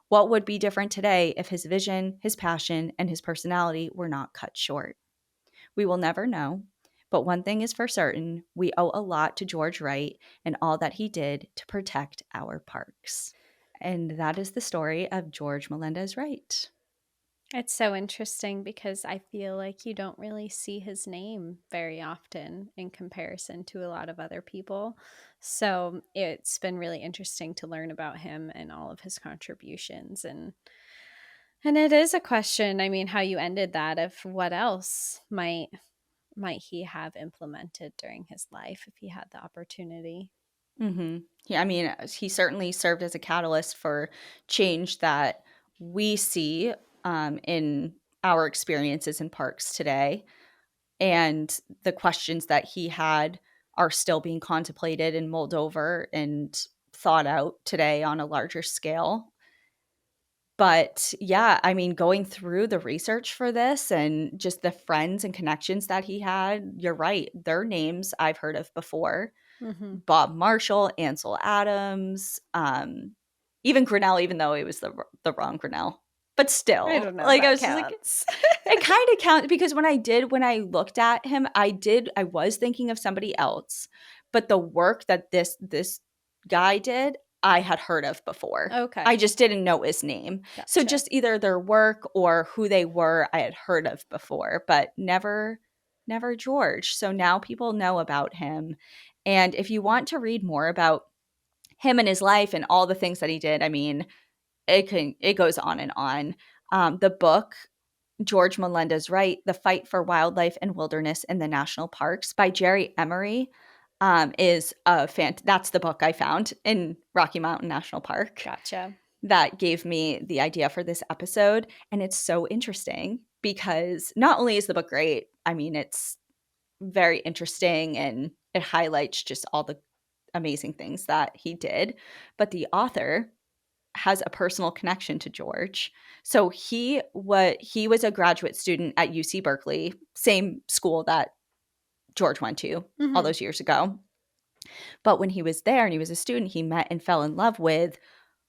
What would be different today if his vision, his passion, and his personality were not cut short? We will never know, but one thing is for certain: we owe a lot to George Wright and all that he did to protect our parks. And that is the story of George Meléndez Wright. It's so interesting because I feel like you don't really see his name very often in comparison to a lot of other people. So it's been really interesting to learn about him and all of his contributions. And it is a question, I mean, how you ended that, of what else might he have implemented during his life if he had the opportunity. Yeah, I mean, he certainly served as a catalyst for change that we see in our experiences in parks today. And the questions that he had are still being contemplated and mulled over and thought out today on a larger scale. But yeah, I mean, going through the research for this and just the friends and connections that he had, you're right. Their names I've heard of before. Hmm. Bob Marshall, Ansel Adams, even Grinnell, even though it was the wrong Grinnell. But I still, don't know if like I that was just like, counts. it kind of counts because when I looked at him, I was thinking of somebody else, but the work that this guy did, I had heard of before. Okay, I just didn't know his name. So gotcha. just either their work or who they were, I had heard of before, but never George. So now people know about him. And if you want to read more about him and his life and all the things that he did, I mean, it goes on and on. The book George Meléndez Wright, The Fight for Wildlife and Wilderness in the National Parks by Jerry Emory, is that's the book I found in Rocky Mountain National Park Gotcha. that gave me the idea for this episode. And it's so interesting because not only is the book great, I mean, it's very interesting and it highlights just all the amazing things that he did, but the author has a personal connection to George. So he was a graduate student at UC Berkeley, same school that George went to all Hmm. those years ago. But when he was there and he was a student, he met and fell in love with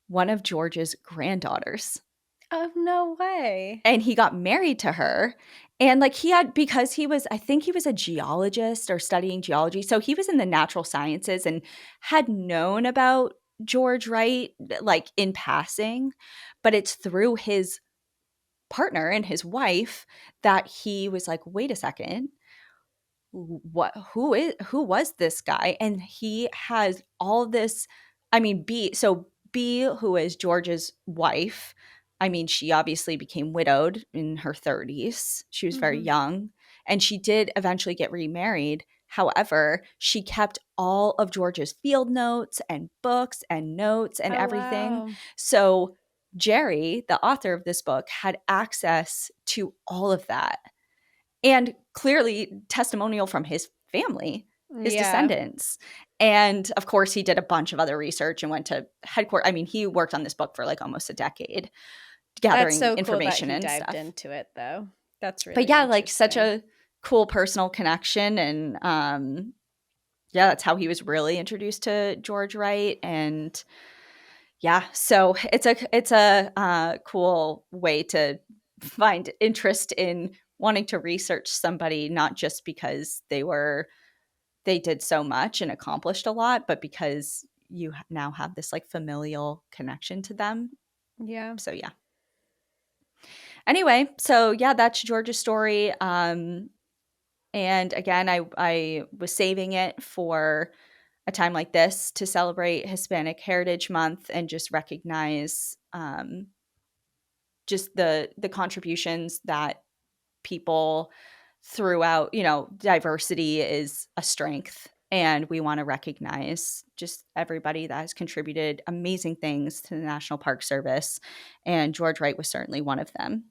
one of George's granddaughters. Oh, no way. And he got married to her. And like because he was, I think he was a geologist or studying geology. So he was in the natural sciences and had known about George Wright, like in passing. But it's through his partner and his wife that he was like, wait a second, who was this guy? And he has all this. I mean, B, who is George's wife, I mean, she obviously became widowed in her 30s. She was very Hmm. young, and she did eventually get remarried. However, she kept all of George's field notes and books and notes and Oh, everything. wow. So Jerry, the author of this book, had access to all of that, and clearly testimonial from his family, his Yeah, descendants. And of course, he did a bunch of other research and went to headquarters. I mean, he worked on this book for like almost a decade, that's gathering so cool that information he and dived stuff. into it, though. That's But really yeah, like such interesting. a cool personal connection. And yeah, that's how he was really introduced to George Wright. And yeah, so it's a cool way to find interest in wanting to research somebody, not just because they did so much and accomplished a lot, but because you now have this like familial connection to them. Yeah. So yeah. Anyway, so yeah, that's George's story. And again, I was saving it for a time like this to celebrate Hispanic Heritage Month and just recognize just the contributions that people throughout, diversity is a strength. And we want to recognize just everybody that has contributed amazing things to the National Park Service. And George Wright was certainly one of them.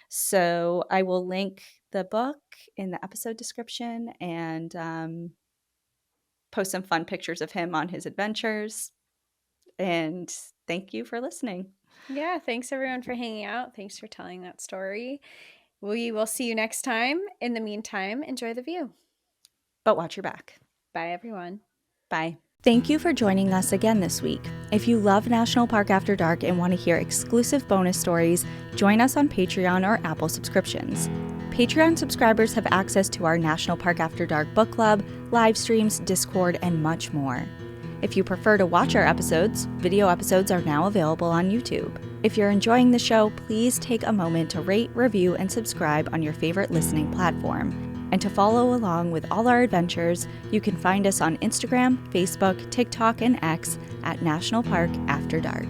So I will link the book in the episode description and post some fun pictures of him on his adventures. And thank you for listening. Yeah. Thanks everyone for hanging out. Thanks for telling that story. We will see you next time. In the meantime, enjoy the view. But watch your back. Bye, everyone. Bye. Thank you for joining us again this week. If you love National Park After Dark and want to hear exclusive bonus stories, join us on Patreon or Apple subscriptions. Patreon subscribers have access to our National Park After Dark book club, live streams, Discord, and much more. If you prefer to watch our episodes, video episodes are now available on YouTube. If you're enjoying the show, please take a moment to rate, review, and subscribe on your favorite listening platform. And to follow along with all our adventures, you can find us on Instagram, Facebook, TikTok, and X at National Park After Dark.